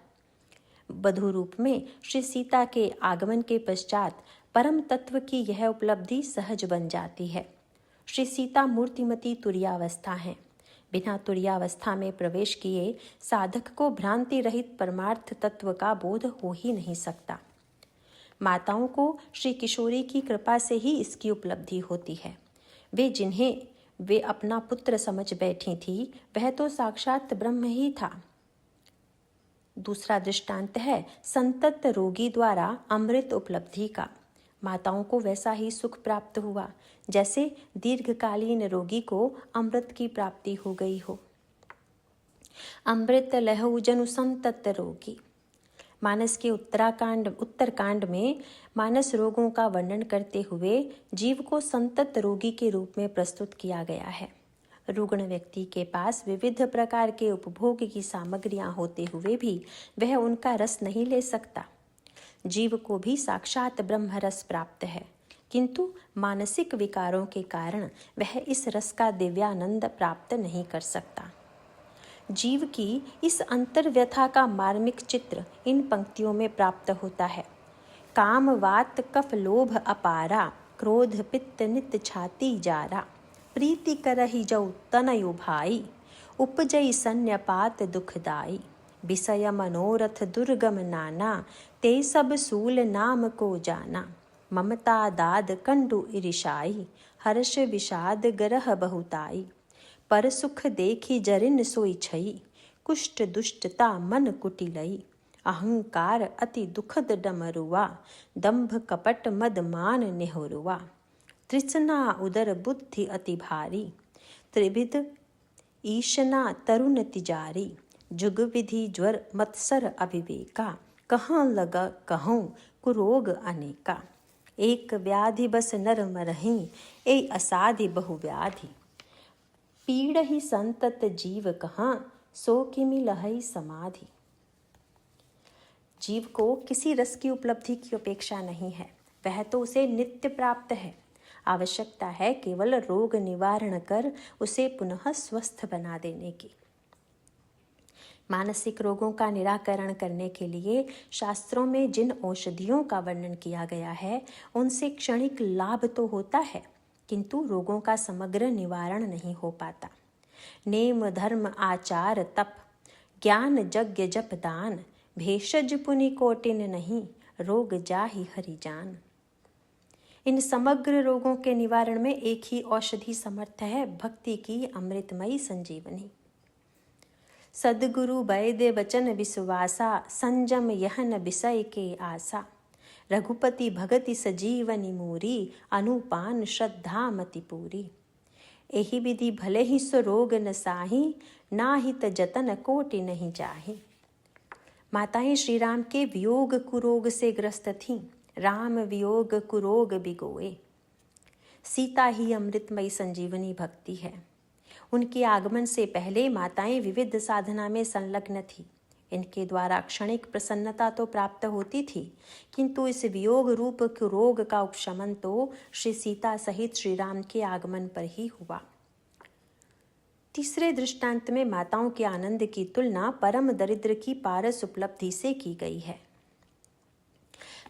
वधू रूप में श्री सीता के आगमन के पश्चात परम तत्व की यह उपलब्धि सहज बन जाती है। श्री सीता मूर्तिमती तुर्यावस्था हैं। बिना तुर्यावस्था में प्रवेश किए साधक को भ्रांति रहित परमार्थ तत्व का बोध हो ही नहीं सकता। माताओं को श्री किशोरी की कृपा से ही इसकी उपलब्धि होती है। वे जिन्हें वे अपना पुत्र समझ बैठी थी, वह तो साक्षात ब्रह्म ही था। दूसरा दृष्टांत है संतत रोगी द्वारा अमृत उपलब्धि का। माताओं को वैसा ही सुख प्राप्त हुआ जैसे दीर्घकालीन रोगी को अमृत की प्राप्ति हो गई हो। अमृत लहु जनु संतत रोगी। मानस के उत्तरकांड में मानस रोगों का वर्णन करते हुए जीव को संतत रोगी के रूप में प्रस्तुत किया गया है। रुग्ण व्यक्ति के पास विविध प्रकार के उपभोग की सामग्रियां होते हुए भी वह उनका रस नहीं ले सकता। जीव को भी साक्षात ब्रह्म रस प्राप्त है, किंतु मानसिक विकारों के कारण वह इस रस का दिव्यानंद प्राप्त नहीं कर सकता। जीव की इस अंतर्व्यथा का मार्मिक चित्र इन पंक्तियों में प्राप्त होता है। काम वात कफ लोभ अपारा, क्रोध पित्त नित छाती जारा, प्रीति करहि जौ तनयु भाई, उपजई सन्यपात दुखदाई, विषय मनोरथ दुर्गम नाना, ते सब सूल नाम को जाना, ममता दाद कंडु ईरिशाई, हर्ष विषाद गरह बहुताई, पर सुख देखी जरिन सोई छई, कुष्ठ दुष्टता मन कुटिलई, अहंकार अति दुखद डमरुआ, दंभ कपट मद मान नेहरुआ, तृष्णा उदर बुद्धि अति भारी, त्रिविध ईशना तरुण तिजारी, जुग विधि ज्वर मत्सर अविवेका, कहाँ लगा कहूँ कुरोग अनेका, एक व्याधि बस नर मरहि, ए असाधि बहु व्याधि, पीड़ ही संतत जीव कहाँ, सो किमि लहई समाधि। जीव को किसी रस की उपलब्धि की अपेक्षा नहीं है, वह तो उसे नित्य प्राप्त है। आवश्यकता है केवल रोग निवारण कर उसे पुनः स्वस्थ बना देने की। मानसिक रोगों का निराकरण करने के लिए शास्त्रों में जिन औषधियों का वर्णन किया गया है, उनसे क्षणिक लाभ तो होता है, किंतु रोगों का समग्र निवारण नहीं हो पाता। नेम धर्म आचार तप, ज्ञान यज्ञ जप दान, भेषज पुनि कोटिन नहीं, रोग जाहि हरि जान। इन समग्र रोगों के निवारण में एक ही औषधि समर्थ है, भक्ति की अमृतमयी संजीवनी। सद्गुरु वैद्य वचन विश्वासा, संजम यहन विषय के आशा, रघुपति भगति सजीवनी मूरी, अनुपान श्रद्धा मति पूरी। एहि विधि भले ही सो रोग न साही, नाहित जतन कोटि नहीं जाही। माताएं श्री राम के वियोग कुरोग से ग्रस्त थीं। राम वियोग कुरोग बिगोए। सीता ही अमृतमयी संजीवनी भक्ति है। उनके आगमन से पहले माताएं विविध साधना में संलग्न थी। इनके द्वारा क्षणिक प्रसन्नता तो प्राप्त होती थी, किंतु इस वियोग रूप रोग का उपशमन तो श्री सीता सहित श्री राम के आगमन पर ही हुआ। तीसरे दृष्टांत में माताओं के आनंद की तुलना परम दरिद्र की पारस उपलब्धि से की गई है।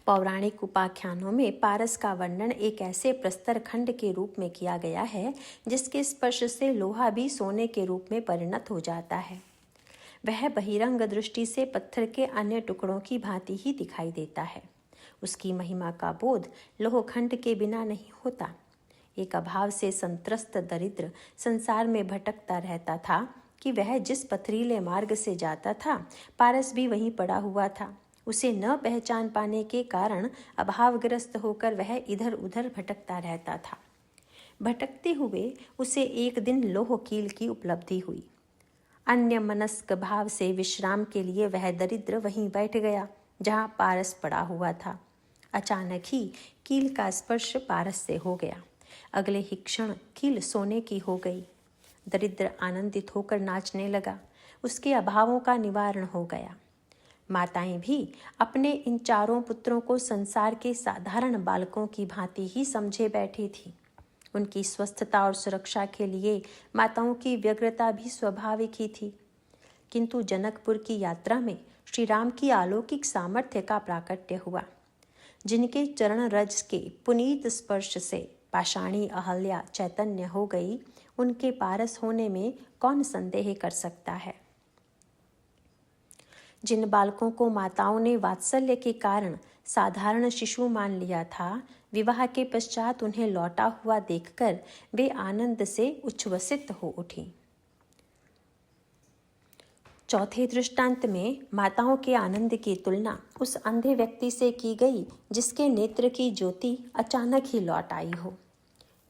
पौराणिक उपाख्यानों में पारस का वर्णन एक ऐसे प्रस्तर खंड के रूप में किया गया है जिसके स्पर्श से लोहा भी सोने के रूप में परिणत हो जाता है। वह बहिरंग दृष्टि से पत्थर के अन्य टुकड़ों की भांति ही दिखाई देता है। उसकी महिमा का बोध लोहखंड के बिना नहीं होता। एक अभाव से संत्रस्त दरिद्र संसार में भटकता रहता था कि वह जिस पथरीले मार्ग से जाता था, पारस भी वहीं पड़ा हुआ था। उसे न पहचान पाने के कारण अभावग्रस्त होकर वह इधर उधर भटकता रहता था। भटकते हुए उसे एक दिन लोह कील की उपलब्धि हुई। अन्य मनस्क भाव से विश्राम के लिए वह दरिद्र वहीं बैठ गया जहाँ पारस पड़ा हुआ था। अचानक ही कील का स्पर्श पारस से हो गया। अगले ही क्षण कील सोने की हो गई। दरिद्र आनंदित होकर नाचने लगा। उसके अभावों का निवारण हो गया। माताएं भी अपने इन चारों पुत्रों को संसार के साधारण बालकों की भांति ही समझे बैठी थी। उनकी स्वस्थता और सुरक्षा के लिए माताओं की व्यग्रता भी स्वाभाविक ही थी। किंतु जनकपुर की यात्रा में श्री राम की अलौकिक सामर्थ्य का प्राकट्य हुआ। जिनके चरण रज के पुनीत स्पर्श से पाषाणी अहल्या चैतन्य हो गई, उनके पारस होने में कौन संदेह कर सकता है। जिन बालकों को माताओं ने वात्सल्य के कारण साधारण शिशु मान लिया था, विवाह के पश्चात उन्हें लौटा हुआ देखकर वे आनंद से उच्छ्वसित हो उठी। चौथे दृष्टांत में माताओं के आनंद की तुलना उस अंधे व्यक्ति से की गई जिसके नेत्र की ज्योति अचानक ही लौट आई हो।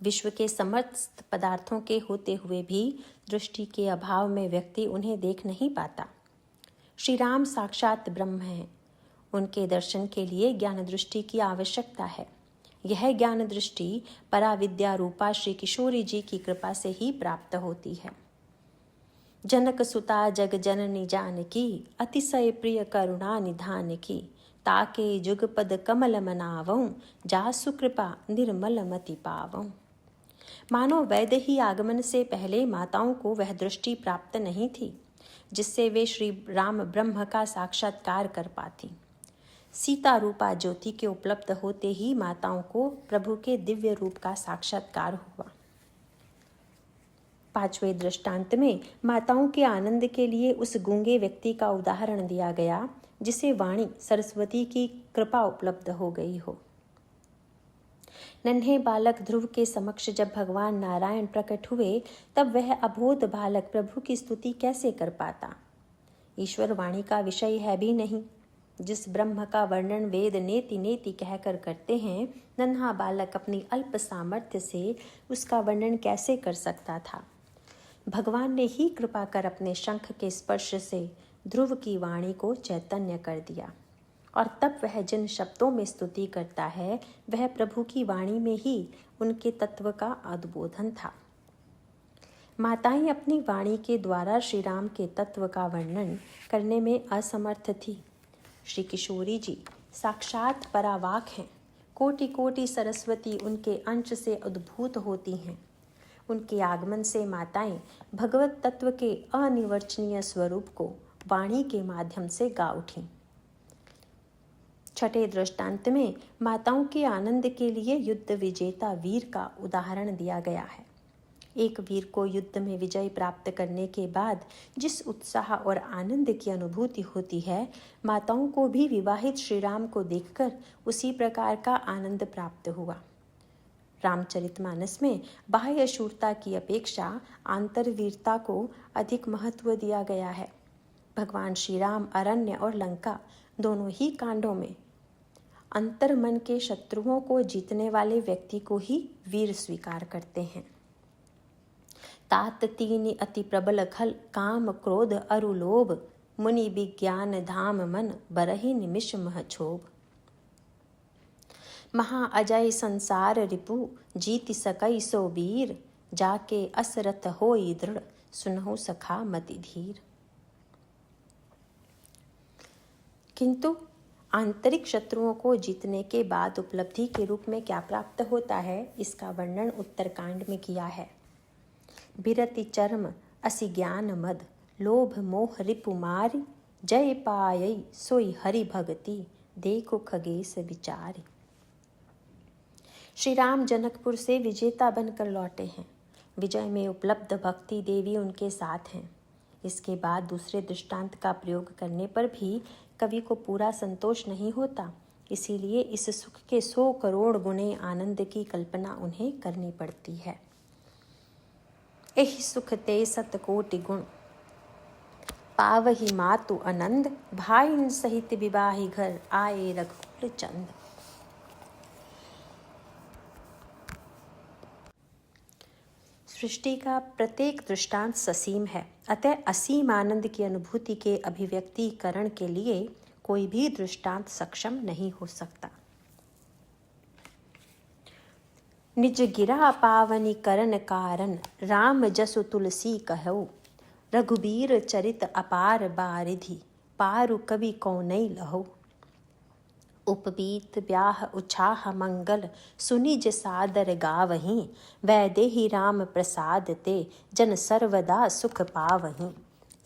विश्व के समस्त पदार्थों के होते हुए भी दृष्टि के अभाव में व्यक्ति उन्हें देख नहीं पाता। श्री राम साक्षात ब्रह्म हैं। उनके दर्शन के लिए ज्ञान दृष्टि की आवश्यकता है। यह ज्ञान दृष्टि पराविद्या रूपा श्री किशोरी जी की कृपा से ही प्राप्त होती है। जनक सुता जग जननी जानकी, अतिशय प्रिय करुणा निधान की, ताके जुगपद कमल मनावं, जासु कृपा निर्मल मति पावं। मानो वैद्य ही आगमन से पहले माताओं को वह दृष्टि प्राप्त नहीं थी जिससे वे श्री राम ब्रह्म का साक्षात्कार कर पाती। सीता रूपा ज्योति के उपलब्ध होते ही माताओं को प्रभु के दिव्य रूप का साक्षात्कार हुआ। पांचवें दृष्टांत में माताओं के आनंद के लिए उस गूंगे व्यक्ति का उदाहरण दिया गया जिसे वाणी सरस्वती की कृपा उपलब्ध हो गई हो। नन्हे बालक ध्रुव के समक्ष जब भगवान नारायण प्रकट हुए, तब वह अबोध बालक प्रभु की स्तुति कैसे कर पाता। ईश्वर वाणी का विषय है भी नहीं। जिस ब्रह्म का वर्णन वेद नेति नेति कहकर करते हैं, नन्हा बालक अपनी अल्प सामर्थ्य से उसका वर्णन कैसे कर सकता था। भगवान ने ही कृपा कर अपने शंख के स्पर्श से ध्रुव की वाणी को चैतन्य कर दिया और तब वह जिन शब्दों में स्तुति करता है, वह प्रभु की वाणी में ही उनके तत्व का उद्बोधन था। माताएं अपनी वाणी के द्वारा श्री राम के तत्व का वर्णन करने में असमर्थ थी। श्री किशोरी जी साक्षात परावाक हैं। कोटि कोटि सरस्वती उनके अंश से उद्भूत होती हैं। उनके आगमन से माताएं भगवत तत्व के अनिर्वचनीय स्वरूप को वाणी के माध्यम से गा उठीं। छठे दृष्टांत में माताओं के आनंद के लिए युद्ध विजेता वीर का उदाहरण दिया गया है। एक वीर को युद्ध में विजय प्राप्त करने के बाद जिस उत्साह और आनंद की अनुभूति होती है, माताओं को भी विवाहित श्री राम को देखकर उसी प्रकार का आनंद प्राप्त हुआ। रामचरितमानस में बाह्य शूरता की अपेक्षा आंतरवीरता को अधिक महत्व दिया गया है। भगवान श्री राम अरण्य और लंका दोनों ही कांडों में अंतर मन के शत्रुओं को जीतने वाले व्यक्ति को ही वीर स्वीकार करते हैं। तात तीन अति प्रबल खल काम क्रोध अरु लोभ, मुनि विज्ञान धाम मन बरहि निमिष मह क्षोभ। महा अजय संसार रिपु जीति सकई सो वीर, जाके असरथ होई दृढ़ सुनहु सखा मति धीर। किंतु आंतरिक शत्रुओं को जीतने के बाद उपलब्धि के रूप में क्या प्राप्त होता है, इसका वर्णन उत्तरकांड में किया है। बिरति चर्म असि ज्ञान मद, लोभ मोह रिपु मारि, जय पायई सोई हरि भगति, देखो खगेश विचारि। श्री राम जनकपुर से विजेता बनकर लौटे हैं। विजय में उपलब्ध भक्ति देवी उनके साथ हैं। इसके बाद दूसरे दृष्टांत का प्रयोग करने पर भी कवि को पूरा संतोष नहीं होता, इसीलिए इस सुख के 100 करोड़ गुने आनंद की कल्पना उन्हें करनी पड़ती है। एहि सुख ते सतकोटि गुण, पावहि मातु आनंद, भाईन सहित विवाही घर, आए रघुकुल चंद। सृष्टि का प्रत्येक दृष्टांत ससीम है, अतः असीम आनंद की अनुभूति के अभिव्यक्तिकरण के लिए कोई भी दृष्टांत सक्षम नहीं हो सकता। निज गिरा पावनी करण कारण, राम जसु तुलसी कहौ, रघुबीर चरित अपार बारिधि, पारु कवि कौनई लहौ। उपबीत ब्याह उछाह मंगल, सुनिज सादर गावहीं, वैदेही राम प्रसाद ते, जन सर्वदा सुख पावहीं।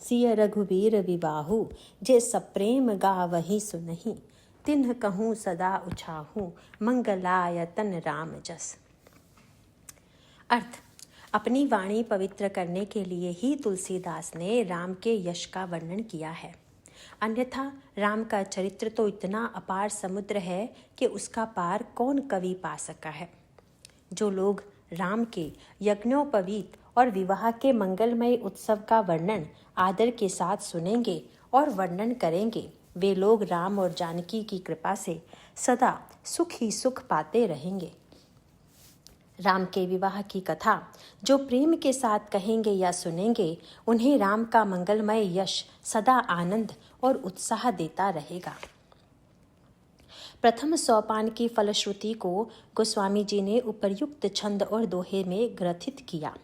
सिय रघुबीर विवाहु, जे सप्रेम गावहीं सुनहीं, तिन्ह कहूँ सदा उछाहूँ, मंगलायतन राम जस। अर्थ, अपनी वाणी पवित्र करने के लिए ही तुलसीदास ने राम के यश का वर्णन किया है। अन्यथा राम का चरित्र तो इतना अपार समुद्र है कि उसका पार कौन कवि पा सका है। जो लोग राम के यज्ञोपवीत और विवाह के मंगलमय उत्सव का वर्णन आदर के साथ सुनेंगे और वर्णन करेंगे, वे लोग राम और जानकी की कृपा से सदा सुख ही सुख पाते रहेंगे। राम के विवाह की कथा जो प्रेम के साथ कहेंगे या सुनेंगे, उन्हें राम का मंगलमय यश सदा आनंद और उत्साह देता रहेगा। प्रथम सोपान की फलश्रुति को गोस्वामी जी ने उपर्युक्त छंद और दोहे में ग्रथित किया।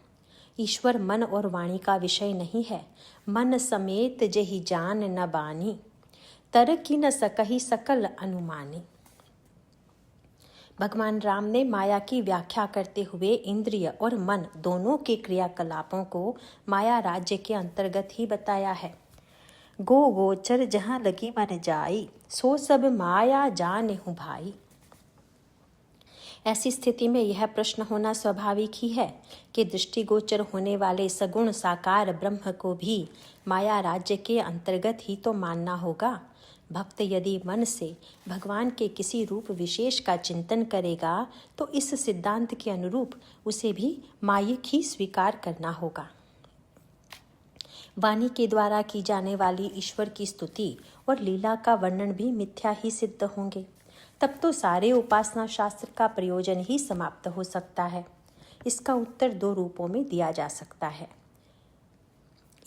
ईश्वर मन और वाणी का विषय नहीं है। मन समेत जेहि जान न बानी, तर की न सकहि सकल अनुमानी। भगवान राम ने माया की व्याख्या करते हुए इंद्रिय और मन दोनों के क्रियाकलापों को माया राज्य के अंतर्गत ही बताया है। गो गोचर जहाँ लगी मन जाई, सो सब माया जानेहु भाई। ऐसी स्थिति में यह प्रश्न होना स्वाभाविक ही है कि दृष्टिगोचर होने वाले सगुण साकार ब्रह्म को भी माया राज्य के अंतर्गत ही तो मानना होगा। भक्त यदि मन से भगवान के किसी रूप विशेष का चिंतन करेगा तो इस सिद्धांत के अनुरूप उसे भी मायिक ही स्वीकार करना होगा। वाणी के द्वारा की जाने वाली ईश्वर की स्तुति और लीला का वर्णन भी मिथ्या ही सिद्ध होंगे। तब तो सारे उपासना शास्त्र का प्रयोजन ही समाप्त हो सकता है। इसका उत्तर 2 रूपों में दिया जा सकता है।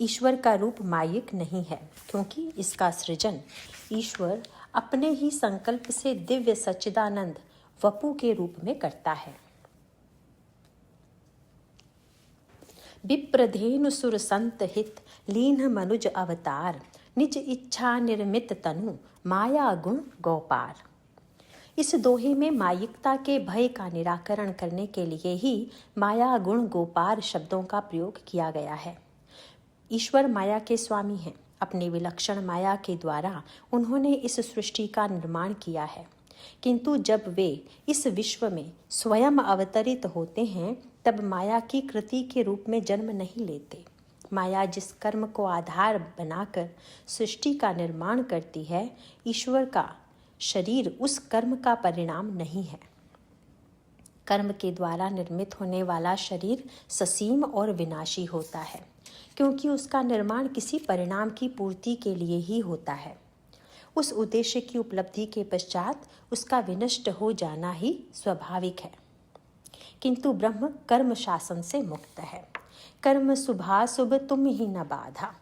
ईश्वर का रूप मायिक नहीं है, क्योंकि इसका सृजन ईश्वर अपने ही संकल्प से दिव्य सच्चिदानंद वपु के रूप में करता है। विप्रधेनु सुर संत हित, लीन मनुज अवतार, निज इच्छा निर्मित तनु, माया गुण गोपार। इस दोहे में मायिकता के भय का निराकरण करने के लिए ही माया गुण गोपार शब्दों का प्रयोग किया गया है। ईश्वर माया के स्वामी हैं। अपने विलक्षण माया के द्वारा उन्होंने इस सृष्टि का निर्माण किया है, किंतु जब वे इस विश्व में स्वयं अवतरित होते हैं तब माया की कृति के रूप में जन्म नहीं लेते। माया जिस कर्म को आधार बनाकर सृष्टि का निर्माण करती है, ईश्वर का शरीर उस कर्म का परिणाम नहीं है। कर्म के द्वारा निर्मित होने वाला शरीर ससीम और विनाशी होता है, क्योंकि उसका निर्माण किसी परिणाम की पूर्ति के लिए ही होता है। उस उद्देश्य की उपलब्धि के पश्चात उसका विनष्ट हो जाना ही स्वाभाविक है। किंतु ब्रह्म कर्म शासन से मुक्त है। कर्म शुभाशुभ तुम ही न बाधा।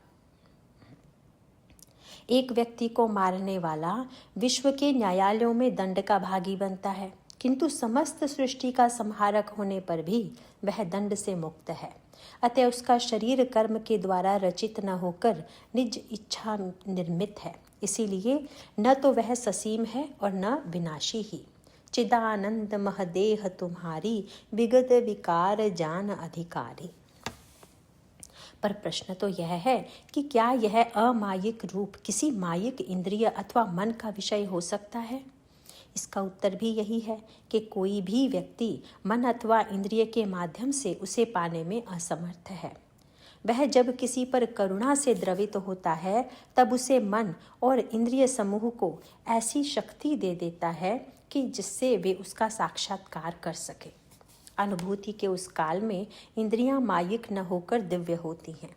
एक व्यक्ति को मारने वाला विश्व के न्यायालयों में दंड का भागी बनता है, किंतु समस्त सृष्टि का संहारक होने पर भी वह दंड से मुक्त है। अतः उसका शरीर कर्म के द्वारा रचित न होकर निज इच्छा निर्मित है। इसीलिए न तो वह ससीम है और न विनाशी ही। चिदानंद महदेह तुम्हारी, विगत विकार जान अधिकारी। पर प्रश्न तो यह है कि क्या यह अमायिक रूप किसी मायिक इंद्रिय अथवा मन का विषय हो सकता है? इसका उत्तर भी यही है कि कोई भी व्यक्ति मन अथवा इंद्रिय के माध्यम से उसे पाने में असमर्थ है। वह जब किसी पर करुणा से द्रवित होता है तब उसे मन और इंद्रिय समूह को ऐसी शक्ति दे देता है कि जिससे वे उसका साक्षात्कार कर सके। अनुभूति के उस काल में इंद्रियां मायिक न होकर दिव्य होती हैं।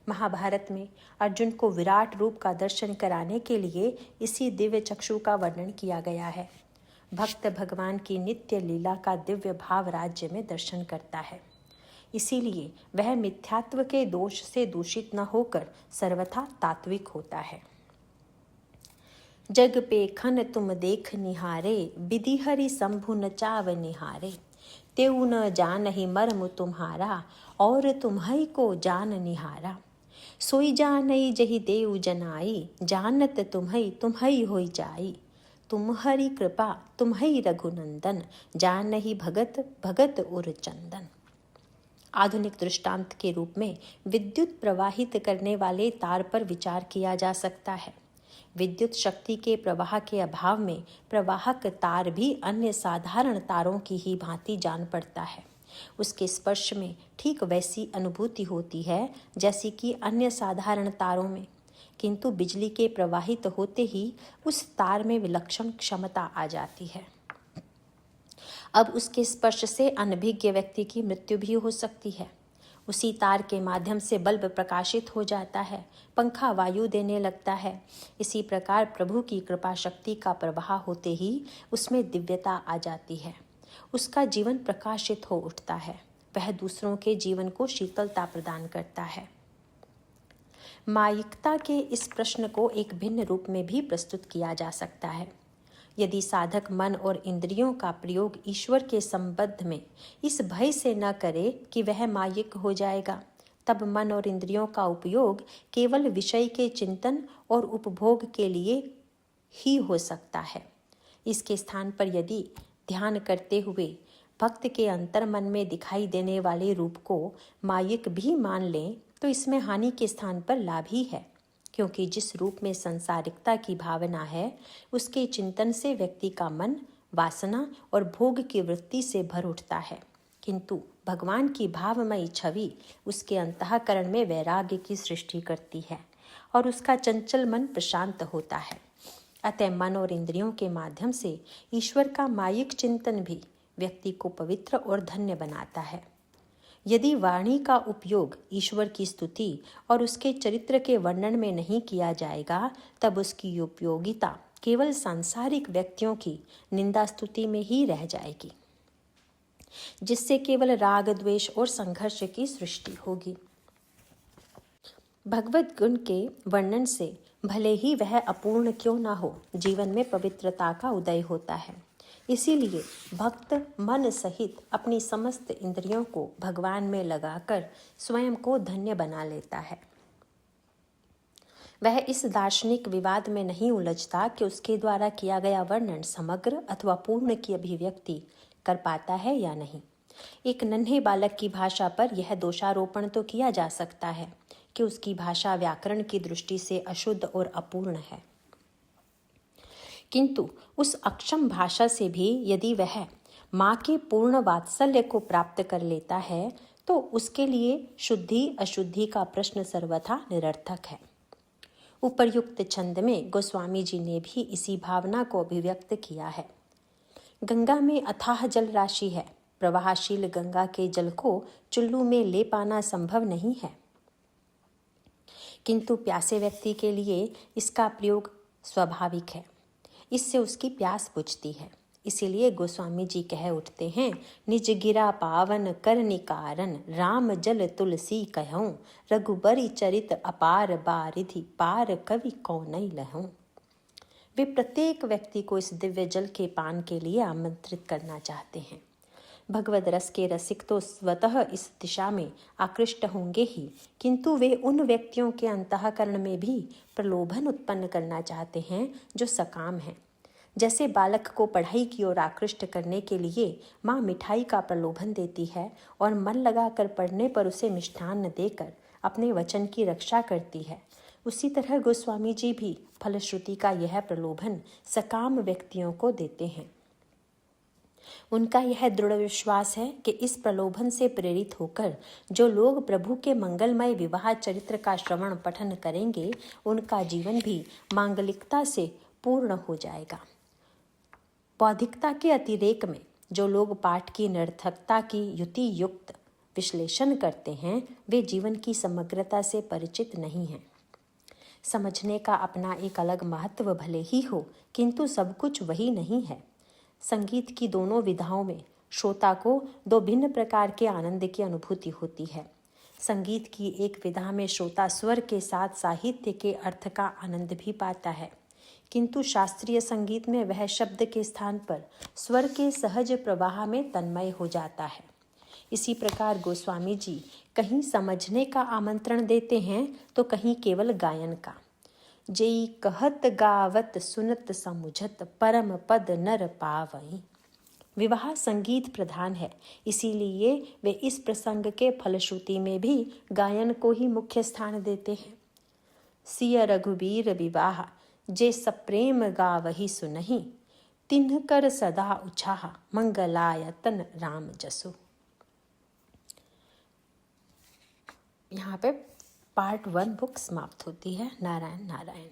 महाभारत में अर्जुन को विराट रूप का दर्शन कराने के लिए इसी दिव्य चक्षु का वर्णन किया गया है। भक्त भगवान की नित्य लीला का दिव्य भाव राज्य में दर्शन करता है। इसीलिए वह मिथ्यात्व के दोष से दूषित न होकर सर्वथा तात्विक होता है। जग पे खन तुम देख निहारे, विधि हरि शंभु न चाव निहारे। तेऊ न जानहि मर्म तुम्हारा, और तुम्हई को जान निहारा। सोई जानई जहि देव जनाई, जानत तुम्हई होई जाई। तुम्हरी कृपा तुम्हई रघुनंदन, जानहि भगत भगत उर चंदन। आधुनिक दृष्टांत के रूप में विद्युत प्रवाहित करने वाले तार पर विचार किया जा सकता है। विद्युत शक्ति के प्रवाह के अभाव में प्रवाहक तार भी अन्य साधारण तारों की ही भांति जान पड़ता है। उसके स्पर्श में ठीक वैसी अनुभूति होती है जैसी कि अन्य साधारण तारों में, किंतु बिजली के प्रवाहित होते ही उस तार में विलक्षण क्षमता आ जाती है। अब उसके स्पर्श से अनभिज्ञ व्यक्ति की मृत्यु भी हो सकती है। उसी तार के माध्यम से बल्ब प्रकाशित हो जाता है, पंखा वायु देने लगता है। इसी प्रकार प्रभु की कृपा शक्ति का प्रवाह होते ही उसमें दिव्यता आ जाती है। उसका जीवन प्रकाशित हो उठता है। वह दूसरों के जीवन को शीतलता प्रदान करता है। मायिकता के इस प्रश्न को एक भिन्न रूप में भी प्रस्तुत किया जा सकता है। यदि साधक मन और इंद्रियों का प्रयोग ईश्वर के संबंध में इस भय से न करे कि वह मायिक हो जाएगा, तब मन और इंद्रियों का उपयोग केवल विषय के चिंतन और उपभोग के लिए ही हो सकता है। इसके स्थान पर यदि ध्यान करते हुए भक्त के अंतर मन में दिखाई देने वाले रूप को मायिक भी मान लें तो इसमें हानि के स्थान पर लाभ ही है, क्योंकि जिस रूप में संसारिकता की भावना है उसके चिंतन से व्यक्ति का मन वासना और भोग की वृत्ति से भर उठता है, किंतु भगवान की भावमयी छवि उसके अंतःकरण में वैराग्य की सृष्टि करती है और उसका चंचल मन प्रशांत होता है। अतः मन और इंद्रियों के माध्यम से ईश्वर का मायिक चिंतन भी व्यक्ति को पवित्र और धन्य बनाता है। यदि वाणी का उपयोग ईश्वर की स्तुति और उसके चरित्र के वर्णन में नहीं किया जाएगा, तब उसकी उपयोगिता केवल सांसारिक व्यक्तियों की निंदा स्तुति में ही रह जाएगी, जिससे केवल राग द्वेष और संघर्ष की सृष्टि होगी। भगवत गुण के वर्णन से भले ही वह अपूर्ण क्यों न हो, जीवन में पवित्रता का उदय होता है। इसीलिए भक्त मन सहित अपनी समस्त इंद्रियों को भगवान में लगाकर स्वयं को धन्य बना लेता है। वह इस दार्शनिक विवाद में नहीं उलझता कि उसके द्वारा किया गया वर्णन समग्र अथवा पूर्ण की अभिव्यक्ति कर पाता है या नहीं। एक नन्हे बालक की भाषा पर यह दोषारोपण तो किया जा सकता है कि उसकी भाषा व्याकरण की दृष्टि से अशुद्ध और अपूर्ण है, किंतु उस अक्षम भाषा से भी यदि वह माँ के पूर्ण वात्सल्य को प्राप्त कर लेता है तो उसके लिए शुद्धि अशुद्धि का प्रश्न सर्वथा निरर्थक है। उपर्युक्त छंद में गोस्वामी जी ने भी इसी भावना को अभिव्यक्त किया है। गंगा में अथाह जल राशि है। प्रवाहशील गंगा के जल को चुल्लू में ले पाना संभव नहीं है, किंतु प्यासे व्यक्ति के लिए इसका प्रयोग स्वाभाविक है। इससे उसकी प्यास बुझती है। इसीलिए गोस्वामी जी कह उठते हैं, निज गिरा पावन कर निकारन, राम जल तुलसी कहूँ, रघुबरी चरित अपार बारिधि, पार कवि कौनई लहूँ। वे प्रत्येक व्यक्ति को इस दिव्य जल के पान के लिए आमंत्रित करना चाहते हैं। भगवद रस के रसिक तो स्वतः इस दिशा में आकृष्ट होंगे ही, किंतु वे उन व्यक्तियों के अंतःकरण में भी प्रलोभन उत्पन्न करना चाहते हैं जो सकाम हैं। जैसे बालक को पढ़ाई की ओर आकृष्ट करने के लिए माँ मिठाई का प्रलोभन देती है और मन लगाकर पढ़ने पर उसे मिष्ठान्न देकर अपने वचन की रक्षा करती है, उसी तरह गोस्वामी जी भी फलश्रुति का यह प्रलोभन सकाम व्यक्तियों को देते हैं। उनका यह दृढ़ विश्वास है कि इस प्रलोभन से प्रेरित होकर जो लोग प्रभु के मंगलमय विवाह चरित्र का श्रवण पठन करेंगे, उनका जीवन भी मांगलिकता से पूर्ण हो जाएगा। बौद्धिकता के अतिरेक में जो लोग पाठ की निरर्थकता की युति युक्त विश्लेषण करते हैं, वे जीवन की समग्रता से परिचित नहीं हैं। समझने का अपना एक अलग महत्व भले ही हो, किंतु सब कुछ वही नहीं है। संगीत की दोनों विधाओं में श्रोता को दो भिन्न प्रकार के आनंद की अनुभूति होती है। संगीत की एक विधा में श्रोता स्वर के साथ साहित्य के अर्थ का आनंद भी पाता है, किंतु शास्त्रीय संगीत में वह शब्द के स्थान पर स्वर के सहज प्रवाह में तन्मय हो जाता है। इसी प्रकार गोस्वामी जी कहीं समझने का आमंत्रण देते हैं तो कहीं केवल गायन का। जेई कहत गावत सुनत समुझत, परम पद नर पावई। विवाह संगीत प्रधान है, इसीलिए वे इस प्रसंग के फलश्रुति में भी गायन को ही मुख्य स्थान देते हैं। सिय रघुबीर विवाह, जे सप्रेम गावही सुनहि, तिन्ह कर सदा उछाह, मंगलायतन राम जसु। यहाँ पे पार्ट 1 बुक समाप्त होती है। नारायण नारायण।